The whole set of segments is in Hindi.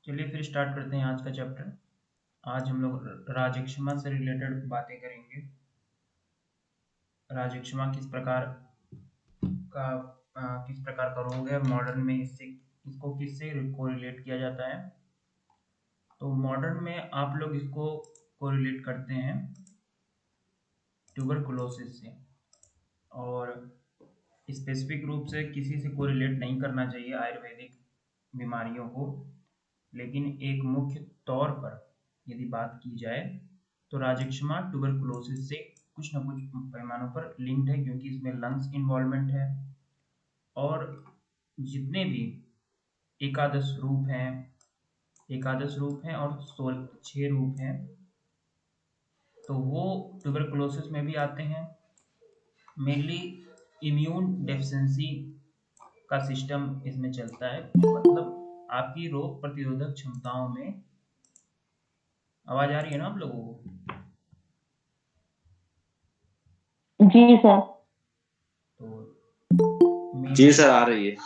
चलिए फिर स्टार्ट करते हैं आज का चैप्टर। आज हम लोग राजक्षमा से रिलेटेड बातें करेंगे। राजक्षमा किस प्रकार का रोग है मॉडर्न में, इसको किससे कोरिलेट किया जाता है। तो मॉडर्न में आप लोग इसको कोरिलेट करते हैं ट्यूबरकुलोसिस से, और स्पेसिफिक रूप से किसी से कोरिलेट नहीं करना चाहिए आयुर्वेदिक बीमारियों को, लेकिन एक मुख्य तौर पर यदि बात की जाए तो राजक्षमा ट्यूबरकुलोसिस से कुछ न कुछ पैमानों पर लिंक्ड है, क्योंकि इसमें लंग्स इन्वॉल्वमेंट है। और जितने भी एकादश रूप हैं और 6 रूप हैं, तो वो ट्यूबरकुलोसिस में भी आते हैं। मेनली इम्यून डेफिशिएंसी का सिस्टम इसमें चलता है, मतलब आपकी रोग प्रतिरोधक क्षमताओं में। आवाज आ रही है ना आप लोगों को? जी सर। तो जी सर, आ रही है।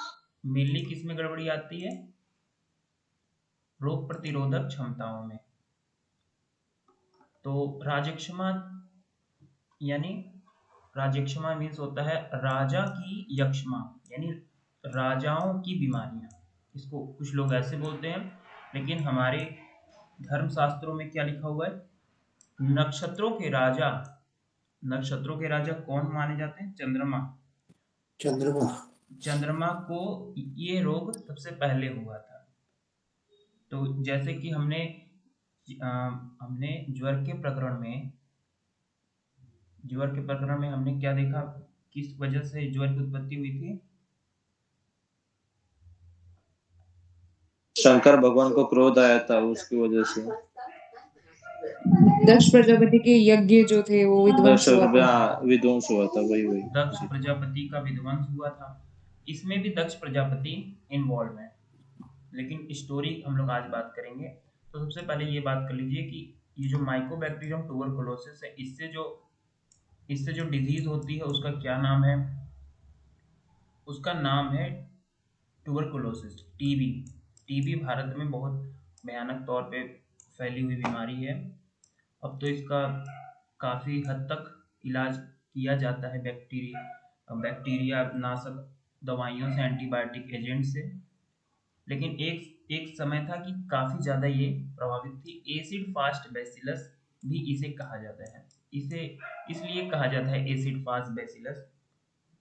मेनली किस में गड़बड़ी आती है? रोग प्रतिरोधक क्षमताओं में। तो राजक्षमा यानी राजक्षमा मीन्स होता है राजा की यक्षमा, यानी राजाओं की बीमारियां। इसको कुछ लोग ऐसे बोलते हैं, लेकिन हमारे धर्मशास्त्रों में क्या लिखा हुआ है? नक्षत्रों के राजा कौन माने जाते हैं? चंद्रमा को ये रोग सबसे पहले हुआ था। तो जैसे कि हमने ज्वर के प्रकरण में हमने क्या देखा, किस वजह से ज्वर की उत्पत्ति हुई थी? शंकर भगवान को क्रोध आया था, उसकी वजह से। दक्ष प्रजापति के यज्ञ जो थे वो विध्वंस हुआ था। वही दक्ष प्रजापति का विध्वंस हुआ था। इसमें भी दक्ष प्रजापति इन्वॉल्व है, लेकिन स्टोरी हम लोग आज बात करेंगे। तो सबसे पहले ये बात कर लीजिए कि ये जो माइकोबैक्टीरियम ट्यूबरकुलोसिस है, इससे जो डिजीज होती है उसका क्या नाम है? उसका नाम है ट्यूबरकुलोसिस, टीबी। टीबी भारत में बहुत भयानक तौर पे फैली हुई बीमारी है। अब तो इसका काफ़ी हद तक इलाज किया जाता है बैक्टीरिया नाशक दवाइयों से, एंटीबायोटिक एजेंट से। लेकिन एक एक समय था कि काफ़ी ज़्यादा ये प्रभावित थी। एसिड फास्ट बैसिलस भी इसे कहा जाता है। इसे इसलिए कहा जाता है एसिड फास्ट बैसिलस,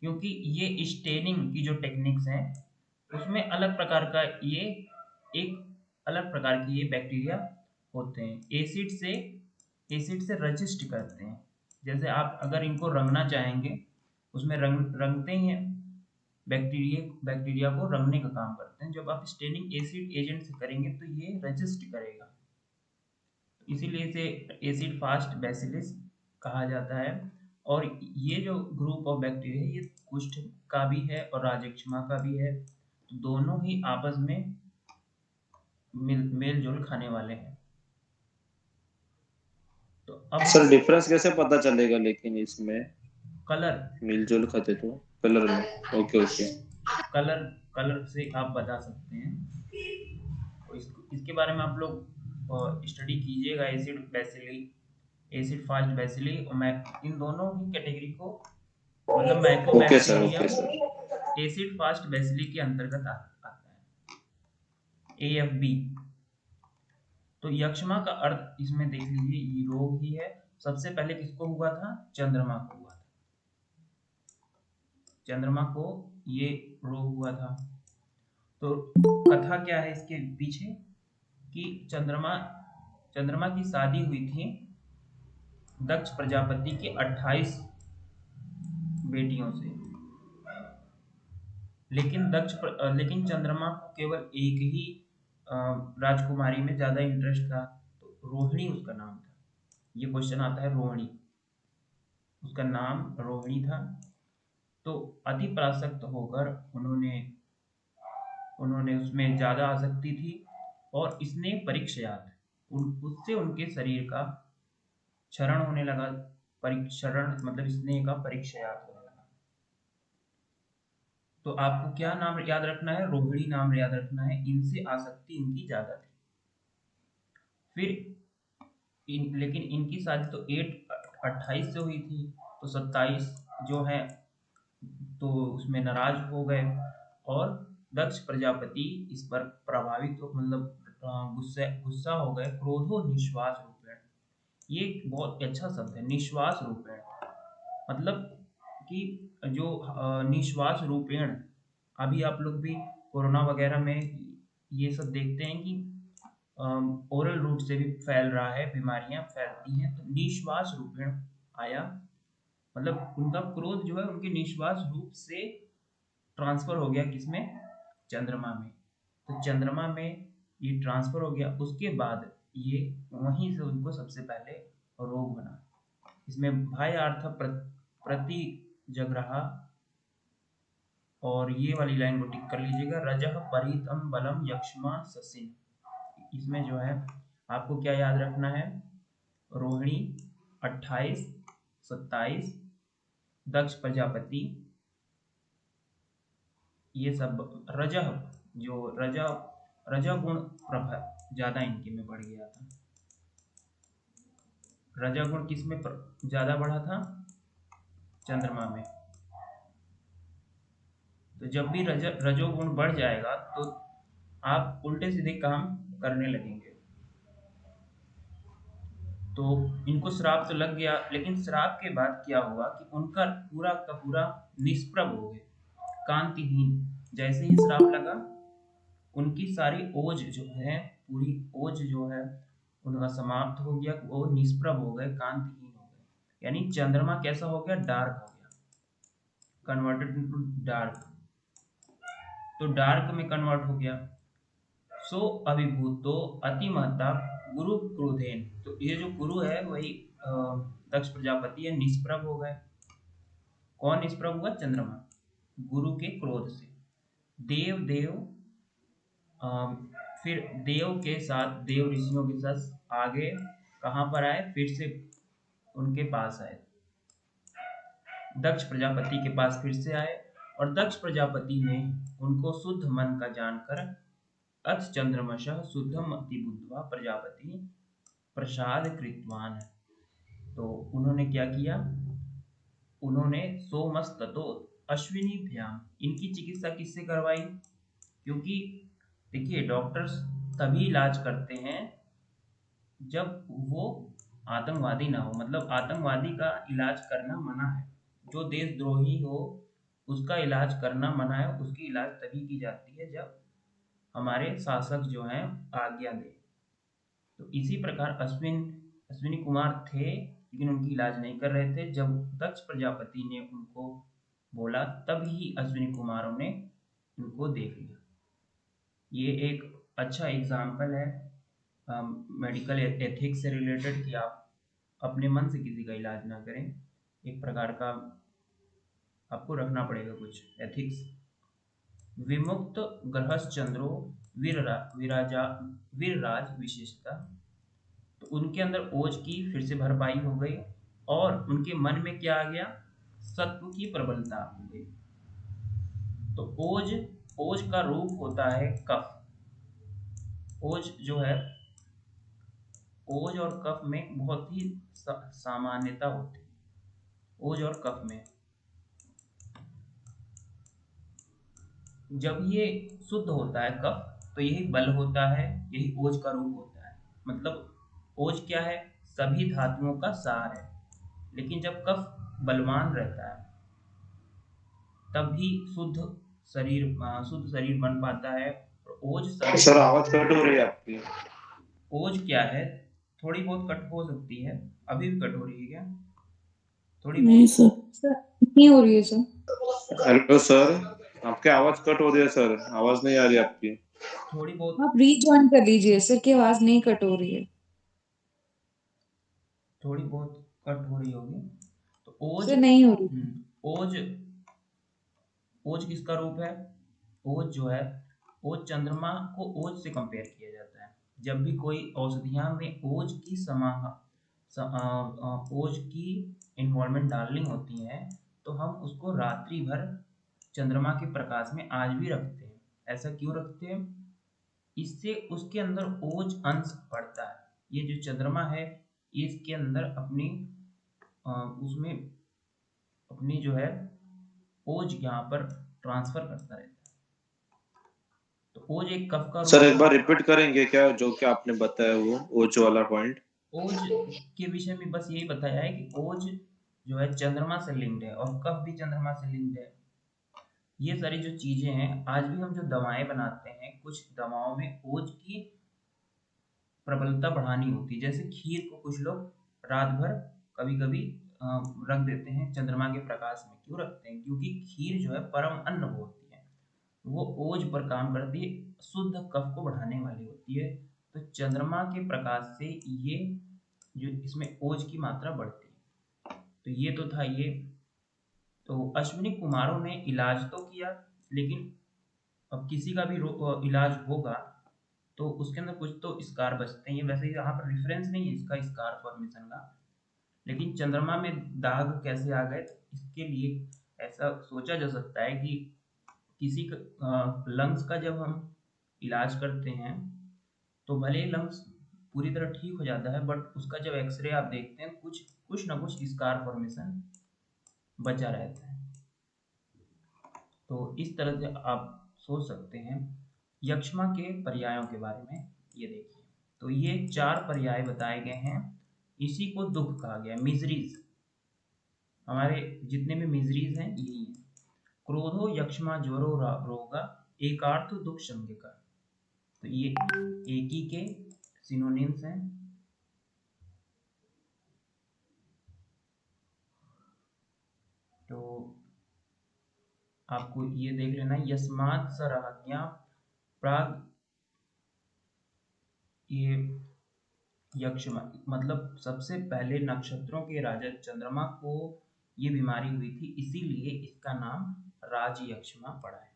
क्योंकि ये स्टेनिंग की जो टेक्निक्स हैं उसमें एक अलग प्रकार के ये बैक्टीरिया होते हैं। एसिड से रजिस्ट करते हैं। जैसे आप अगर इनको रंगना चाहेंगे, उसमें रंगते ही हैं, बैक्टीरिया को रंगने का काम करते हैं। जब आप स्टेनिंग एसिड एजेंट से करेंगे तो ये रजिस्ट करेगा, इसीलिए इसे एसिड फास्ट बैसिलस कहा जाता है। और ये जो ग्रुप ऑफ बैक्टीरिया है, ये कुष्ठ का भी है और राजक्षमा का भी है। तो दोनों ही आपस में मेल जोल खाने वाले हैं। तो अब सर डिफरेंस कैसे पता चलेगा लेकिन इसमें? कलर मिलजुल खाते तो कलर में। ओके। कलर से आप बता सकते हैं। तो इसके बारे में आप लोग स्टडी कीजिएगा। एसिड फास्ट बैसिली, और मैं इन दोनों ही कैटेगरी को, मतलब okay Mycobacterium sir. Acid fast bacilli के अंतर्गत आता है, AFB। तो यक्षमा का अर्थ इसमें देख लीजिए, ये रोग ही है। सबसे पहले किसको हुआ था? चंद्रमा को हुआ था। चंद्रमा को ये रोग हुआ था। तो कथा क्या है इसके पीछे कि चंद्रमा की शादी हुई थी दक्ष प्रजापति के 28 बेटियों से। लेकिन चंद्रमा को केवल एक ही राजकुमारी में ज्यादा इंटरेस्ट था, तो रोहिणी उसका नाम था। ये क्वेश्चन आता है, रोहिणी, उसका नाम रोहिणी था। तो अति प्रासक्त होकर उन्होंने उसमें ज्यादा आसक्ति थी, और इसने परीक्षयात उससे उनके शरीर का क्षरण होने लगा। परिक्षरण मतलब स्नेह का परीक्षयात होने लगा। तो आपको क्या नाम याद रखना है? रोहिणी नाम याद रखना है। इनसे आसक्ति इनकी ज्यादा थी। फिर लेकिन इनकी शादी तो 28 से हुई थी, तो 27 जो है तो उसमें नाराज हो गए, और दक्ष प्रजापति इस पर प्रभावित हो, मतलब गुस्सा गुस्सा हो गए। क्रोधो निश्वास रूपेण, ये एक बहुत अच्छा शब्द है, निश्वास रूपेण, मतलब कि जो निश्वास रूपेण, अभी आप लोग भी कोरोना वगैरह में ये सब देखते हैं कि ओरल रूट से भी फैल रहा है, बीमारियां फैलती हैं, तो निश्वास रूपेण आया, मतलब उनका क्रोध जो है उनके निश्वास रूप से ट्रांसफर हो गया किसमें, चंद्रमा में। तो चंद्रमा में ये ट्रांसफर हो गया, उसके बाद ये वहीं से उनको सबसे पहले रोग बना। इसमें भयार्थ प्रति जगरहा, और ये वाली लाइन को टिक कर लीजिएगा, रजह परितम बलम यक्ष्मा ससिन। इसमें जो है आपको क्या याद रखना है, रोहिणी 28, 27, दक्ष प्रजापति, ये सब रजह, जो रजह गुण प्रभाव ज्यादा इनके में बढ़ गया था। रजह गुण किस में ज्यादा बढ़ा था, चंद्रमा में। तो जब भी रजोगुण बढ़ जाएगा तो आप उल्टे सीधे काम करने लगेंगे। तो इनको श्राप तो लग गया, लेकिन श्राप के बाद क्या हुआ कि उनका पूरा का पूरा निष्प्रभ हो गए, कांतिहीन। जैसे ही श्राप लगा, उनकी सारी ओज जो है, पूरी ओज जो है उनका समाप्त हो गया, वो निष्प्रभ हो गए, कांतिहीन हो गए। यानी चंद्रमा कैसा हो गया, डार्क हो गया, कन्वर्टेड इनटू डार्क। तो डार्क में कन्वर्ट हो गया। सो अभिभूतो अतिमहता गुरु क्रोधेन, तो ये जो गुरु है वही दक्ष प्रजापति है, निष्प्रभ हो गए। कौन निष्प्रभ हुआ, चंद्रमा, गुरु के क्रोध से। देव फिर देव के साथ, देव ऋषियों के साथ आगे कहाँ पर आए, फिर से उनके पास आए, दक्ष प्रजापति के पास फिर से आए, और दक्ष प्रजापति ने उनको शुद्ध मन का जानकर अथ चंद्रमशः शुद्धम अति बुद्ध्वा प्रजापति प्रसाद कृतवान। तो उन्होंने क्या किया, उन्होंने सोमस्ततो अश्विनी भ्याम, इनकी चिकित्सा किससे करवाई, क्योंकि देखिए डॉक्टर्स तभी इलाज करते हैं जब वो आतंकवादी ना हो, मतलब आतंकवादी का इलाज करना मना है, जो देशद्रोही हो उसका इलाज करना मना है, उसकी इलाज तभी की जाती है जब हमारे शासक जो हैं आज्ञा दे। तो इसी प्रकार अश्विनी कुमार थे, लेकिन उनकी इलाज नहीं कर रहे थे। जब दक्ष प्रजापति ने उनको बोला, तभी अश्विनी कुमारों ने उनको देख लिया। ये एक अच्छा एग्जाम्पल है मेडिकल एथिक्स से रिलेटेड, कि आप अपने मन से किसी का इलाज ना करें। एक प्रकार का आपको रखना पड़ेगा कुछ एथिक्स। विमुक्त ग्रहश्चंद्रो वीरराज विशेषता, तो उनके अंदर ओज की फिर से भरपाई हो गई, और उनके मन में क्या आ गया, सत्व की प्रबलता हो गई। तो ओज का रूप होता है कफ। ओज जो है, ओज और कफ में बहुत ही सामान्यता होती है, ओज और कफ में। जब ये शुद्ध होता है कफ, तो यही बल होता है, यही ओज का रूप होता है। मतलब ओज क्या है, सभी धातुओं का सार है, लेकिन जब कफ बलवान रहता है तब भी शुद्ध शरीर बन पाता है। और ओज सर आवाज कट हो रही है आपकी। ओज क्या है, थोड़ी बहुत कट हो सकती है, अभी भी कट हो रही है क्या, थोड़ी नहीं बहुत। सर, नहीं हो रही है सर। हेलो सर, आपकी आवाज कट हो रही है सर, आवाज नहीं आ रही आपकी। थोड़ी बहुत, आप रीजॉइन कर लीजिए सर, की आवाज नहीं कट हो रही है। थोड़ी बहुत कट हो रही होगी। तो ओज, सर नहीं हो रही। ओज ओज किसका रूप है, ओज जो है, ओज चंद्रमा को ओज से कंपेयर किया जाता है। जब भी कोई औषधियां में ओज की ओज की इन्वॉल्वमेंट डालनी होती है, तो हम उसको रात्रि भर चंद्रमा के प्रकाश में आज भी रखते हैं। ऐसा क्यों रखते हैं, इससे उसके अंदर ओज अंश बढ़ता है। ये जो चंद्रमा है इसके अंदर अपनी उसमें अपनी जो है ओज यहाँ पर ट्रांसफर करता रहता है। तो ओज एक कफ का सर रूप एक है। बार रिपीट करेंगे क्या, जो क्या आपने बताया वो ओच वाला पॉइंट? ओज के विषय में बस यही बताया है कि ओज जो है चंद्रमा से लिंक्ड है और कफ भी चंद्रमा से लिंक्ड है। ये सारी जो चीजें हैं, आज भी हम जो दवाएं बनाते हैं कुछ दवाओं में ओज की प्रबलता बढ़ानी होती है। जैसे खीर को कुछ लोग रात भर कभी कभी रख देते हैं चंद्रमा के प्रकाश में। क्यों रखते हैं? क्योंकि खीर जो है परम अन्न होती है, वो ओज पर काम करती है, शुद्ध कफ को बढ़ाने वाली होती है। तो चंद्रमा के प्रकाश से ये जो इसमें ओज की मात्रा बढ़ती है। तो ये तो था ये। तो अश्विनी कुमारों ने इलाज तो किया, लेकिन अब किसी का भी इलाज होगा तो उसके अंदर कुछ तो स्कार बचते हैं। ये वैसे यहाँ पर रेफरेंस नहीं है इसका स्कार फॉर्मेशन का, लेकिन चंद्रमा में दाग कैसे आ गए, तो इसके लिए ऐसा सोचा जा सकता है कि किसी लंग्स का जब हम इलाज करते हैं तो भले ही लंग्स पूरी तरह ठीक हो जाता है, बट उसका जब एक्सरे आप देखते हैं कुछ कुछ ना कुछ स्कार फॉर्मेशन बचा रहता है। तो इस तरह से आप सोच सकते हैं। यक्ष्मा के पर्यायों के बारे में ये देखिए, तो ये 4 पर्याय बताए गए हैं। इसी को दुख कहा गया है, मिजरीज। हमारे जितने भी मिजरीज हैं यही है। क्रोधो यक्ष्मा ज्वरो रोगा एकार्थ दुख शंगिका। तो ये एक ही के सिनोनिम्स हैं। तो आपको ये देख लेना, यस्मात् स राज्ञा प्राग, ये यक्ष्मा मतलब सबसे पहले नक्षत्रों के राजा चंद्रमा को ये बीमारी हुई थी, इसीलिए इसका नाम राज यक्ष्मा पड़ा है।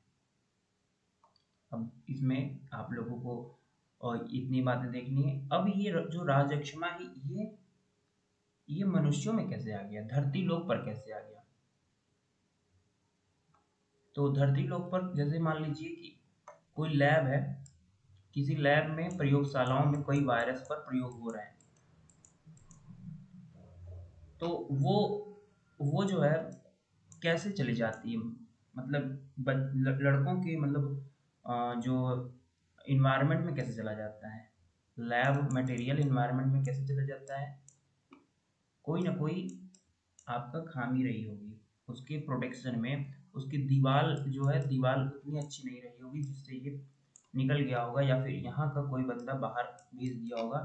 अब इसमें आप लोगों को और इतनी बातें देखनी है। अब ये जो राज यक्ष्मा है ये मनुष्यों में कैसे आ गया, धरती लोक पर कैसे आ गया? तो धरती लोक पर जैसे मान लीजिए कि कोई लैब है, किसी लैब में प्रयोगशालाओं में कोई वायरस पर प्रयोग हो रहा है, तो वो जो है कैसे चली जाती है, मतलब लड़कों के मतलब जो इन्वायरमेंट में कैसे चला जाता है, लैब मटेरियल इन्वायरमेंट में कैसे चला जाता है? कोई ना कोई आपका खामी रही होगी उसके प्रोटेक्शन में। उसकी दीवार जो है, दीवार उतनी अच्छी नहीं रही होगी जिससे ये निकल गया होगा, या फिर यहाँ का कोई बंदा बाहर भेज दिया होगा।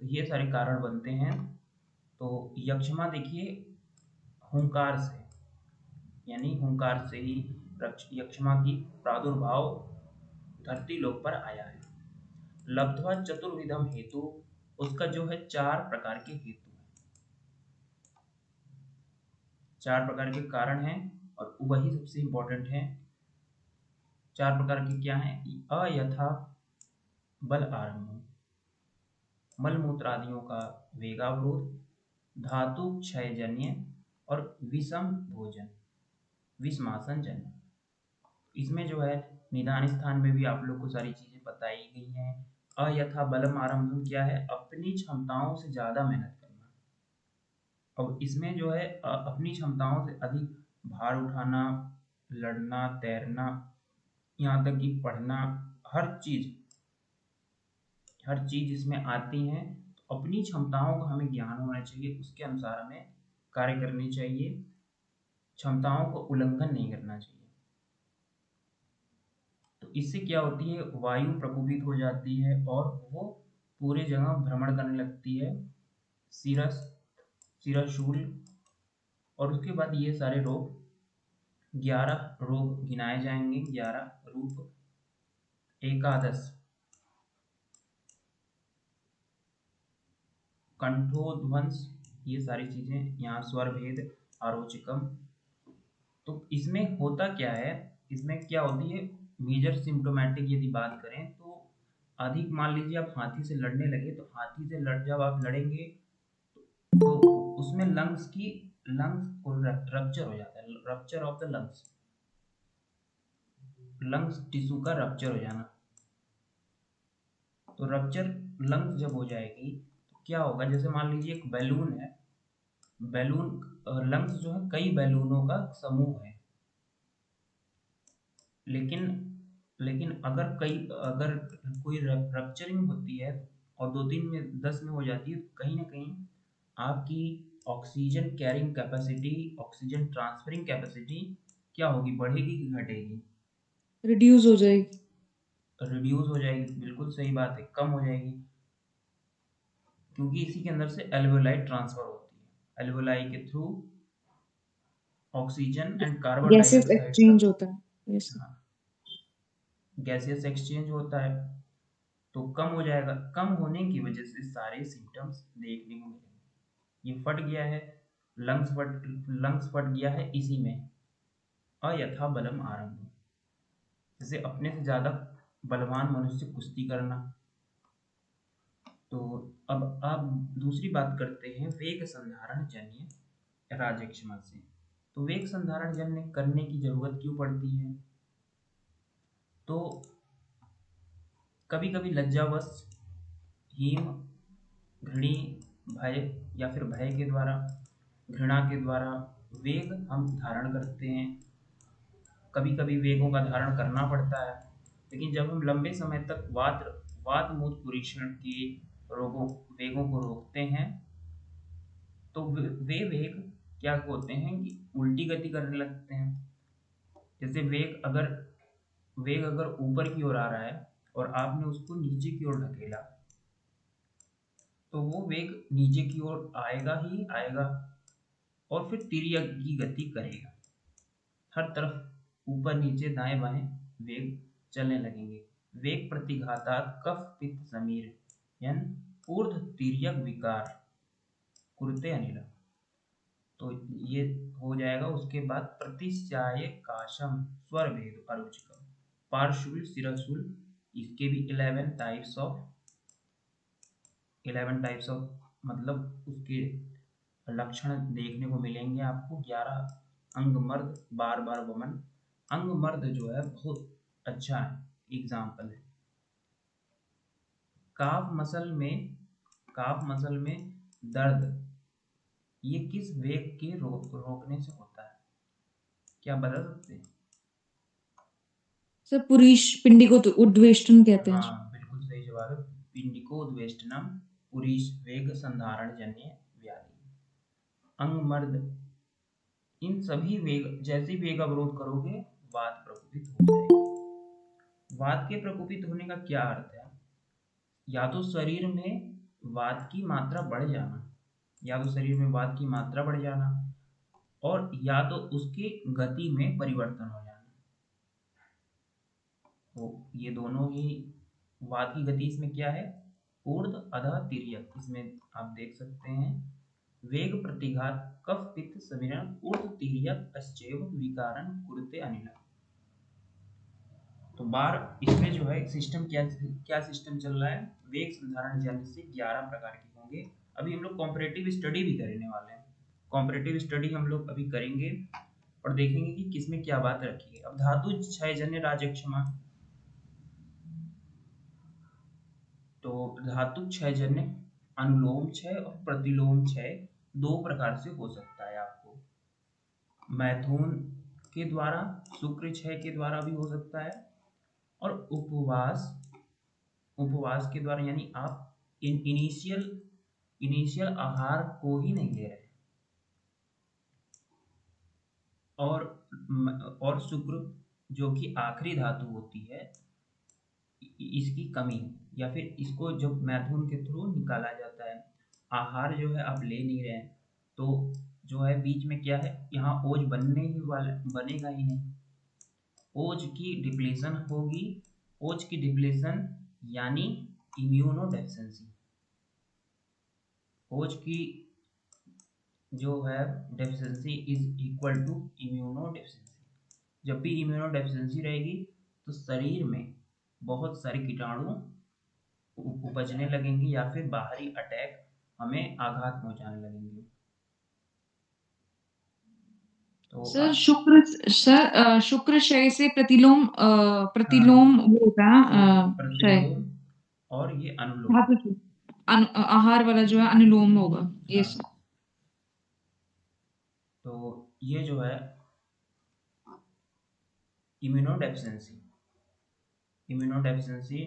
तो ये सारे कारण बनते हैं। तो यक्ष्मा देखिए हुंकार से, यानी हुंकार से ही यक्ष्मा की प्रादुर्भाव धरती लोक पर आया है। लब्ध्वा चतुर्विधम हेतु, उसका जो है 4 प्रकार के हेतु हैं, 4 प्रकार के कारण हैं और वही सबसे इंपॉर्टेंट है। 4 प्रकार के क्या हैं? अयथा बल आरंभ, मलमूत्र आदियों का वेगावरोध, धातु क्षयजन्य और विषम भोजन विषमासन जन्य। इसमें जो है निदान स्थान में भी आप लोग को सारी चीजें बताई गई हैं। अयथा बलम आरंभ क्या है? अपनी क्षमताओं से ज्यादा मेहनत करना। और इसमें जो है अपनी क्षमताओं से अधिक भार उठाना, लड़ना, तैरना, यहाँ तक कि पढ़ना, हर चीज इसमें आती है। तो अपनी क्षमताओं का हमें ज्ञान होना चाहिए, उसके अनुसार हमें कार्य करनी चाहिए, क्षमताओं को उल्लंघन नहीं करना चाहिए। तो इससे क्या होती है, वायु प्रकोपित हो जाती है और वो पूरे जगह भ्रमण करने लगती है, सिरस सिरशूल। और उसके बाद ये सारे रोग 11 रोग गिनाए जाएंगे, 11 रूप। एकादश कंठोध्वंस, ये सारी चीजें यहाँ स्वर भेद आरोचिकम। तो इसमें होता क्या है, इसमें क्या होती है मेजर सिम्टोमेटिक यदि बात करें तो अधिक, मान लीजिए आप हाथी से लड़ने लगे, तो हाथी से जब आप लड़ेंगे तो उसमें लंग्स रप्चर हो जाता है, rupture of the lungs tissue का रप्चर हो जाना। तो रप्चर लंग्स जब हो जाएगी तो क्या होगा, जैसे मान लीजिए एक बैलून है, बैलून लंग्स जो है कई बैलूनों का समूह है, लेकिन लेकिन अगर कोई रप्चरिंग होती है और 2-3 में 10 में हो जाती है, तो कहीं ना कहीं आपकी oxygen carrying capacity, oxygen transferring capacity क्या होगी, बढ़ेगी कि घटेगी? रिड्यूस हो जाएगी। रिड्यूस हो जाएगी, बिल्कुल सही बात है, कम हो जाएगी, क्योंकि इसी के अंदर से एल्वेओलाई ट्रांसफर होती है। एल्वेओलाई के through oxygen and carbon gases dioxide का, एक्सचेंज होता है यस। हाँ, गैसियस एक्सचेंज होता है, तो कम हो जाएगा। कम होने की वजह से सारे सिम्टम्स देखने को मिलेंगे। ये फट गया है, लंग्स फट गया है, इसी में अयथा बलम आरंभ, जैसे अपने से ज़्यादा बलवान मनुष्य कुश्ती करना। तो अब आप दूसरी बात करते हैं वेग संधारण जन्य राजक्षमा से। तो वेग संधारण जन्य करने की जरूरत क्यों पड़ती है? तो कभी कभी लज्जावश, हीम, घृणी, भय या फिर भय के द्वारा, घृणा के द्वारा वेग हम धारण करते हैं। कभी कभी वेगों का धारण करना पड़ता है, लेकिन जब हम लंबे समय तक वात मूत्र पुरीक्षण के रोगों वेगों को रोकते हैं, तो वे वेग क्या होते हैं कि उल्टी गति करने लगते हैं। जैसे वेग अगर ऊपर की ओर आ रहा है और आपने उसको नीचे की ओर ढकेला, तो वो वेग नीचे की ओर आएगा ही आएगा और फिर तिर्यक की गति करेगा। हर तरफ ऊपर नीचे दाएं बाएं वेग चलने लगेंगे। वेग प्रतिघातात कफ पित्त समीर यानी ऊर्ध्व तिर्यक विकार कुरुते अनिल। तो ये हो जाएगा। उसके बाद प्रतिश्चाय काशम स्वर भेद अरुचिकम पार्श्वुल शिरशुल, इसके भी 11 टाइप्स ऑफ मतलब उसके लक्षण देखने को मिलेंगे आपको। 11 अंग मर्द, बार बार वमन। अंग मर्द जो है बहुत अच्छा है, एग्जाम्पल है। काफ मसल में दर्द, ये किस वेग के रोकने से होता है, क्या बता सकते हैं? सर पुरीश पिंडी को तो उद्वेष्टन कहते हैं। हाँ, बिल्कुल सही जवाब है, पिंडिकोद्वेष्टनम पुरीश वेग संधारण जन्य व्याधि। अंग मर्द, इन सभी वेग, जैसे वेग अवरोध करोगे वात प्रकोपित हो जाएगी। वात के प्रकोपित होने का क्या अर्थ है? या तो शरीर में वात की मात्रा बढ़ जाना, और या तो उसकी गति में परिवर्तन हो जाना। तो ये दोनों ही, वात की गति इसमें क्या है, ऊर्ध्व अधः तिर्यक, इसमें आप देख सकते हैं। वेग प्रतिघात कफ पित्त समीरण ऊर्ध्व तिर्यक अश्चैव विकारन कुरुते अनिल। तो बार इसमें जो है सिस्टम क्या सिस्टम चल रहा है, वेग संधारण जन्य से 11 प्रकार के होंगे। अभी हम लोग कॉम्परेटिव स्टडी भी करने वाले हैं। कॉम्परेटिव स्टडी हम लोग अभी करेंगे और देखेंगे कि किसमें क्या बात रखी है। अब धातु क्षय जन्य राजक्षमा, तो धातु क्षय जन्य अनुलोम क्षय और प्रतिलोम क्षय 2 प्रकार से हो सकता है आपको। मैथुन के द्वारा, शुक्र क्षय के द्वारा भी हो सकता है, और उपवास के द्वारा, यानी आप इनिशियल आहार को ही नहीं ले रहे, और शुक्र जो कि आखिरी धातु होती है, इसकी कमी, या फिर इसको जब मैथुन के थ्रू निकाला जाता है, आहार जो है आप ले नहीं रहे हैं, तो जो है बीच में क्या है, यहाँ ओज बनेगा ही नहीं, ओज की डिप्लीशन होगी। ओज की डिप्लीशन यानी इम्यूनोडेफिशिएंसी। ओज की जो है deficiency is equal to immunodeficiency. जब भी इम्यूनोडेफिशिएंसी रहेगी तो शरीर में बहुत सारे कीटाणु उपजने लगेंगे या फिर बाहरी अटैक हमें आघात पहुंचाने लगेंगे। तो सर शुक्र क्षय से प्रतिलोम हाँ, वो होता है क्षय। प्रतिलोम और ये अनुलोम। धातु की आहार वाला जो है अनुलोम होगा। हाँ। यस। तो ये जो है इम्यूनोडेफिशिएंसी, इम्यूनोडेफिशिएंसी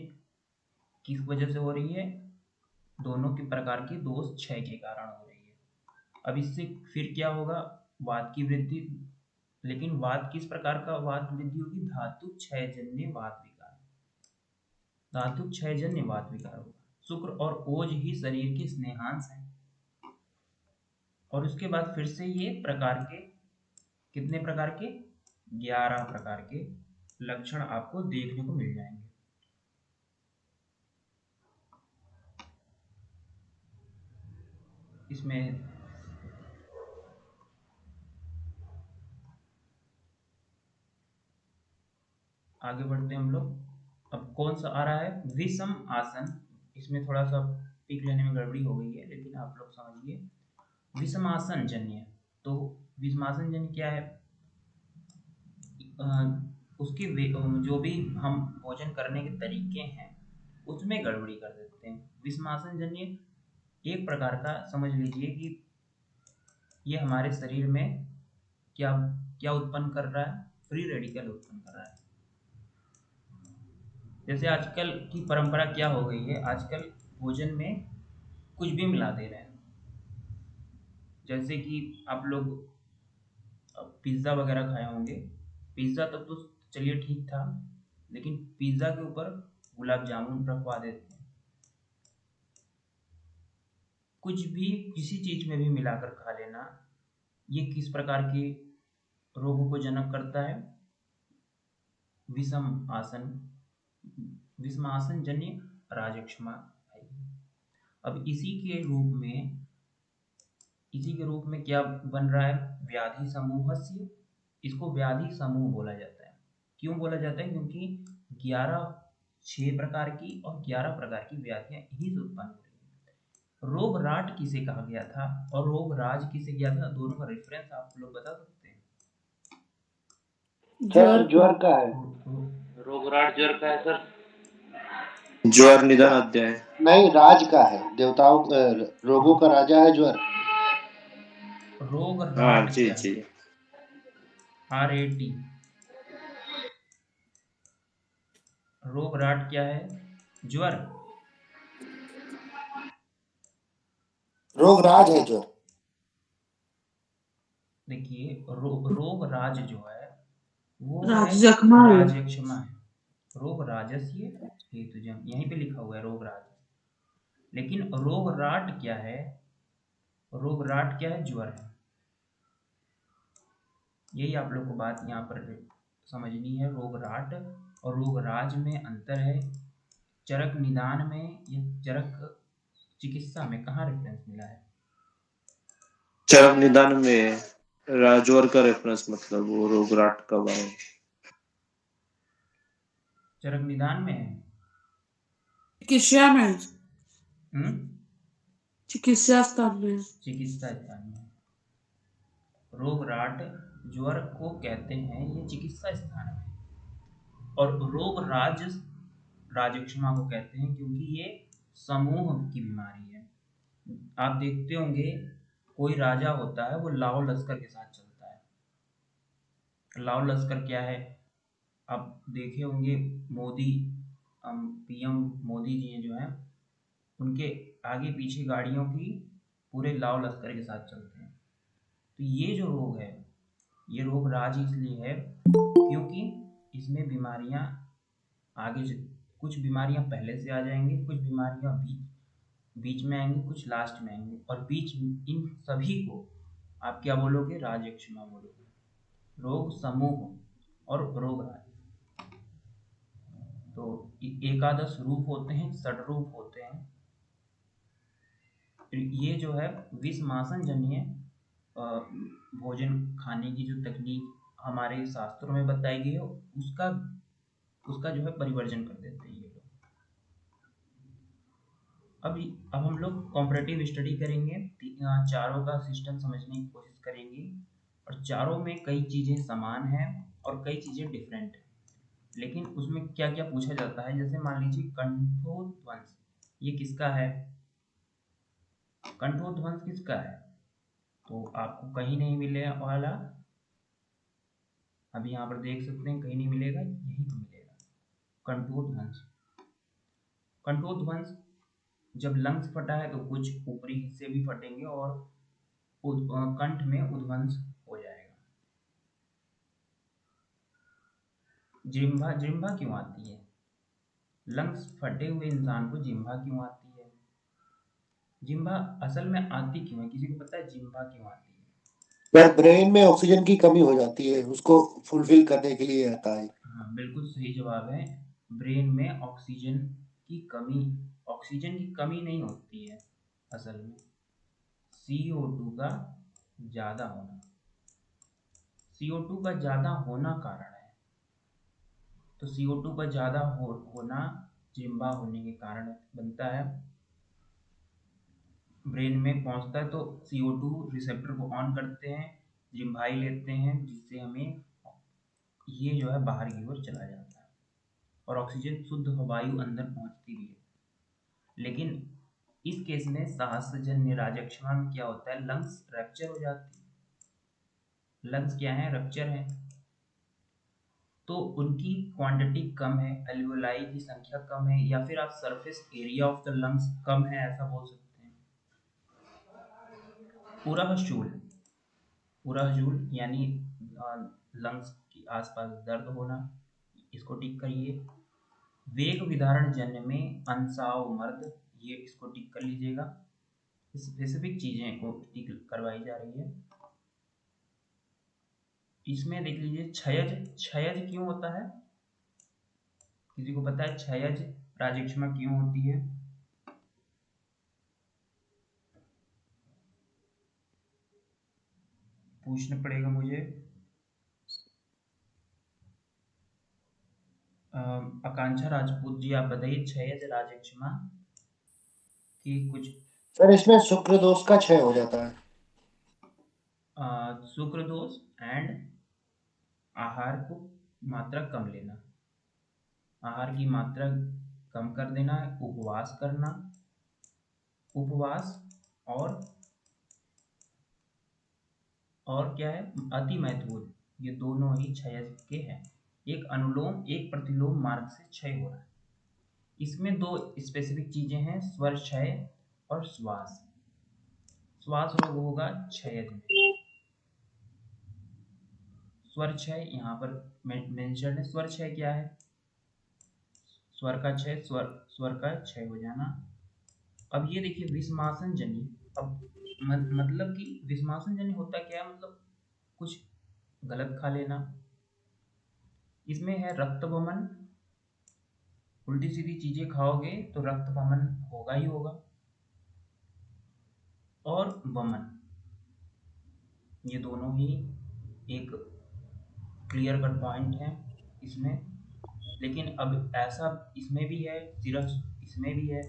किस वजह से हो रही है? दोनों के प्रकार की दोष क्षय के कारण हो रही है। अब इससे फिर क्या होगा? वात की वृद्धि। लेकिन वात किस प्रकार का वात वृद्धि होगी? धातु क्षयजन्य वात विकार, धातु क्षयजन्य वात विकार होगा। शुक्र और ओज ही शरीर के स्नेहांश हैं। और उसके बाद फिर से ये प्रकार के कितने प्रकार के? 11 प्रकार के लक्षण आपको देखने को मिल जाएंगे। इसमें आगे बढ़ते हैं हम लोग। अब कौन सा आ रहा है? विषम आसन। इसमें थोड़ा सा पिक लेने में गड़बड़ी हो गई है, लेकिन आप लोग समझिए। विषमासन जन्य। तो विषमासन जन्य क्या है? उसके जो भी हम भोजन करने के तरीके हैं उसमें गड़बड़ी कर देते हैं। विषमासन जन्य एक प्रकार का समझ लीजिए कि ये हमारे शरीर में क्या क्या उत्पन्न कर रहा है? फ्री रेडिकल उत्पन्न कर रहा है। जैसे आजकल की परंपरा क्या हो गई है? आजकल भोजन में कुछ भी मिला दे रहे हैं। जैसे कि आप लोग पिज़्ज़ा वगैरह खाए होंगे। पिज़्ज़ा तक तो चलिए ठीक था, लेकिन पिज़्ज़ा के ऊपर गुलाब जामुन रखवा देते हैं। कुछ भी किसी चीज़ में भी मिलाकर खा लेना, ये किस प्रकार के रोगों को जन्म करता है? विषम आसन, विषमासन जन्य राजक्षमा है। अब इसी के रूप में क्या बन रहा है? व्याधि समूहस्य। इसको व्याधि समूह बोला जाता है। क्यों बोला जाता है? क्योंकि 6 प्रकार की और 11 प्रकार की व्याधियां इन्हीं से उत्पन्न हो रही है। रोग राट किसे कहा गया था और रोग राज किसे किया था? दोनों का रेफरेंस आप लोग बता सकते हैं? सर ज्वर का है। रोगराट ज्वर का है सर। ज्वर निदान अध्याय। नहीं, राज का है। देवताओं रोगों का राजा है ज्वर। रोग हाँ राट जी क्या है? जी। RAT। रोग राट क्या है? ज्वर। रोग राज है ज्वर। देखिए रोग राज जो है वो है राजक्षमा है। राजक्षमा है। रोग राजस्य हेतुजम, यहीं पे लिखा हुआ है रोग राज। लेकिन रोग राट क्या है? रोग राट क्या है? ज्वर है। यही आप लोग को बात यहाँ पर समझनी है। रोग राट और रोग राज में अंतर है। चरक निदान में या चरक चिकित्सा में कहाँ रेफरेंस मिला है? चरम निदान में ज्वर का रेफरेंस, मतलब वो रोगराट का बारे में। चरक निदान में है। चिकित्सा में, हम्म? चिकित्सा स्थान में। चिकित्सा स्थान में। रोग राट ज्वर को कहते हैं, ये चिकित्सा स्थान है। और रोग राज राजक्षमा को कहते हैं, क्योंकि ये समूह की बीमारी है। आप देखते होंगे कोई राजा होता है वो लाव लश्कर के साथ चलता है। लाव लश्कर क्या है? आप देखे होंगे मोदी PM मोदी जी जो हैं उनके आगे पीछे गाड़ियों की पूरे लाव लश्कर के साथ चलते हैं। तो ये जो रोग है ये रोग राज इसलिए है क्योंकि इसमें बीमारियां आगे से, कुछ बीमारियां पहले से आ जाएंगी, कुछ बीमारियां बीच में आएंगी, कुछ लास्ट में आएंगी, और बीच इन सभी को आप क्या बोलोगे? राजक्षमा बोलोगे। रोग समूह और रोग राज। तो एकादश रूप होते हैं, षड रूप होते हैं। ये जो है विषमासन जन्य भोजन खाने की जो तकनीक हमारे शास्त्रों में बताई गई है उसका उसका जो है परिवर्जन कर देते हैं ये लोग। अब हम लोग कॉम्परेटिव स्टडी करेंगे। चारों का सिस्टम समझने की कोशिश करेंगे, और चारों में कई चीज़ें समान हैं और कई चीज़ें डिफरेंट हैं। लेकिन उसमें क्या क्या पूछा जाता है, जैसे मान लीजिए कंठोध्वंस, ये किसका है? कंठोध्वंस किसका है? तो आपको कहीं नहीं मिलने वाला, अभी यहाँ पर देख सकते हैं, कहीं नहीं मिलेगा, यहीं तो मिलेगा कंठोध्वंस। कंठोध्वंस जब लंग्स फटा है तो कुछ ऊपरी हिस्से भी फटेंगे और कंठ में उद्वंस हो जाएगा। जिह्वा, जिह्वा क्यों आती है? लंग्स फटे हुए इंसान को जिह्वा क्यों आती है? जिह्वा असल में आती क्यों है? किसी को पता है जिह्वा क्यों आती है? यार ब्रेन में ऑक्सीजन की कमी हो जाती है, उसको फुलफिल करने के लिए आता है। हाँ, बिल्कुल सही जवाब है। ब्रेन में ऑक्सीजन की कमी, ऑक्सीजन की कमी नहीं होती है असल में, CO2 का ज़्यादा होना, CO2 का ज़्यादा होना कारण है। तो CO2 का ज़्यादा होना जिह्वा होने के कारण बनता है। ब्रेन में पहुंचता है तो CO2 रिसेप्टर को ऑन करते हैं, जिह्वाई लेते हैं, जिससे हमें ये जो है बाहर की ओर चला जाता है और ऑक्सीजन शुद्ध वायु अंदर पहुंचती भी है। लेकिन इस केस में साहसजन्य राजक्षमा में क्या होता है, लंग्स रैप्चर हो जाती है। लंग्स क्या है? रैप्चर है, तो उनकी क्वांटिटी कम है, एल्वियोलाई की संख्या कम है, या फिर आप surface area of the lungs कम है ऐसा बोल सकते हैं। पुरःशूल, पुरःशूल यानी लंग्स के आसपास दर्द होना, इसको टिक करिए। वेग विदारण जन्य में अंसाव मर्द, ये इसको टिक कर लीजिएगा। स्पेसिफिक चीजें को टिक करवाई जा रही है। इसमें देख लीजिए क्षयज, क्षयज क्यों होता है? किसी को पता है क्षयज राजक्षमा क्यों होती है? पूछना पड़ेगा मुझे। आकांक्षा राजपूत जी, आप बताइए क्षयज राजक्षमा की कुछ। सर इसमें शुक्र दोष का क्षय हो जाता है। शुक्र दोष एंड आहार को मात्रा कम लेना, आहार की मात्रा कम कर देना, उपवास करना, उपवास और क्या है, अति महत्वपूर्ण, ये दोनों ही क्षय के हैं। एक अनुलोम एक प्रतिलोम मार्ग से क्षय हो रहा है। इसमें दो स्पेसिफिक चीजें हैं, स्वर क्षय और श्वास, श्वास रोग होगा क्षयज में। स्वर क्षय यहाँ पर मेंशन है। स्वर क्षय क्या है? स्वर का क्षय, स्वर का क्षय हो जाना। अब ये देखिए विषमासन जन्य, अब मतलब कि विषमासन जन्य होता क्या है, मतलब कुछ गलत खा लेना। इसमें है रक्त वमन, उल्टी सीधी चीजें खाओगे तो रक्त वमन होगा ही होगा, और वमन, ये दोनों ही एक क्लियर कट पॉइंट है इसमें। लेकिन अब ऐसा इसमें भी है, सिरस इसमें भी है।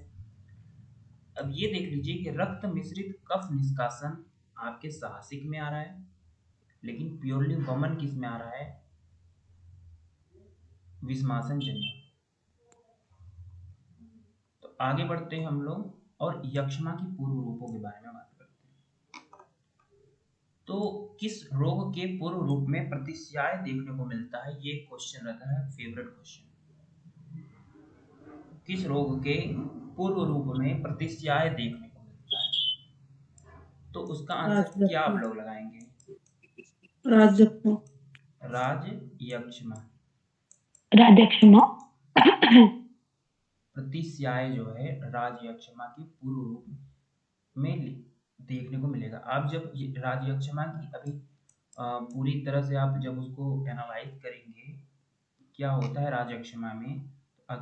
अब ये देख लीजिए कि रक्त मिश्रित कफ निष्कासन आपके साहसिक में आ रहा है, लेकिन प्योरली वमन किस में आ रहा है? विषमासन जन्य। तो आगे बढ़ते हैं हम लोग और यक्षमा की पूर्व रूपों के बारे में बात करते हैं। तो किस रोग के पूर्व रूप में प्रतिस्याय देखने को मिलता है? ये क्वेश्चन रहता है फेवरेट क्वेश्चन। किस रोग के पूर्व रूप में प्रतिस्याय देखने को मिलता है? तो उसका आंसर क्या आप लोग लगाएंगे? राजक्षमा। राजयक्षमा, राजक्षमा। प्रतिस्याय जो है राजयक्षमा के पूर्व रूप में देखने को मिलेगा। आप जब राजयक्षमा की अभी पूरी तरह से आप जब उसको एनालाइज करेंगे क्या होता है राजयक्षमा में, तो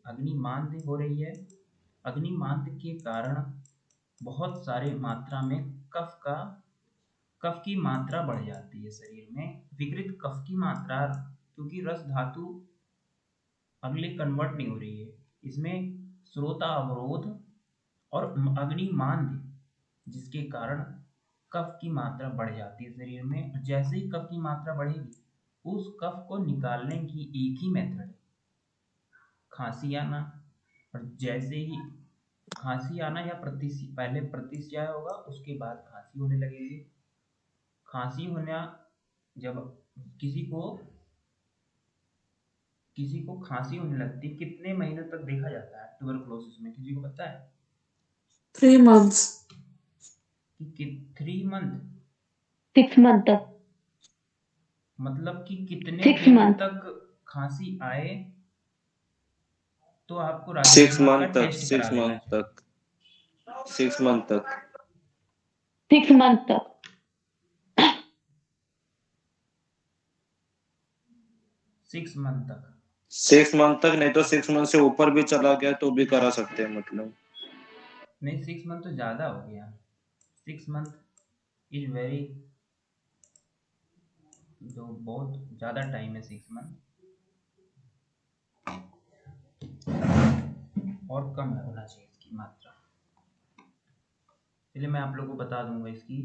अग्निमांद्य हो रही है। अग्निमांद्य के कारण बहुत सारे मात्रा में कफ की मात्रा बढ़ जाती है शरीर में। विकृत कफ की मात्रा, क्योंकि रस धातु अगले कन्वर्ट नहीं हो रही है, इसमें श्रोता अवरोध और अग्निमांद्य, जिसके कारण कफ की मात्रा बढ़ जाती है शरीर में। जैसे ही कफ की मात्रा बढ़ेगी उस कफ को निकालने की एक ही मेथड है, खांसी आना। और जैसे ही खांसी आना या पहले प्रतिसिया होगा, उसके बाद खांसी होने लगेगी। खांसी होना, जब किसी को खांसी होने लगती, कितने महीने तक देखा जाता है ट्यूबरकुलोसिस में, किसी को पता है? 3 months, कि 3 मंथ 6 month तक, मतलब कि कितने 6 दिन month, तक खांसी आए तो आपको 6 राजक्षमा का मंथ तक, टेस्ट 6 करा लेना मंथ चाहिए। तक, 6 मंथ तक। 6 month तक। 6 मंथ तक 6 मंथ तक, नहीं तो 6 मंथ से ऊपर भी चला गया तो भी करा सकते हैं मतलब। नहीं, 6 मंथ तो ज़्यादा हो गया। 6 मंथ इज वेरी, जो बहुत ज़्यादा टाइम है 6 मंथ, और कम होना चाहिए इसकी मात्रा। चलिए मैं आप लोगों को बता दूंगा इसकी।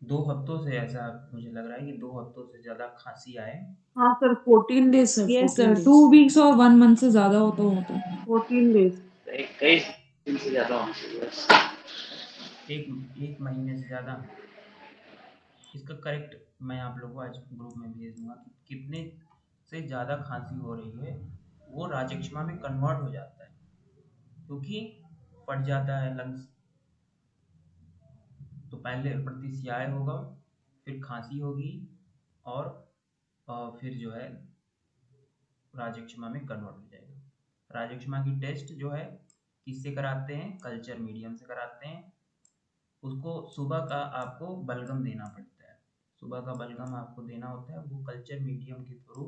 2 हफ्तों से, ऐसा मुझे लग रहा है कि 2 हफ्तों से ज़्यादा खांसी आए, हाँ sir, 14 days sir. Yes 14 sir, days। 2 weeks और 1 month से ज्यादा हो तो होता है। 14 days। कई दिन से ज्यादा एक महीने से ज़्यादा। इसका करेक्ट मैं आप लोगों को आज ग्रुप में भेज दूंगा कि कितने से ज़्यादा खांसी हो रही है, वो राजक्षमा में कन्वर्ट हो जाता है, क्योंकि फट जाता है लंग्स। तो पहले प्रतिसियाय होगा, फिर खांसी होगी, और फिर जो है राजक्षमा में कन्वर्ट हो जाएगा। राजक्षमा की टेस्ट जो है किससे कराते हैं? कल्चर मीडियम से कराते हैं। उसको सुबह का आपको बलगम देना पड़ता है, सुबह का बलगम आपको देना होता है। वो कल्चर मीडियम के थ्रू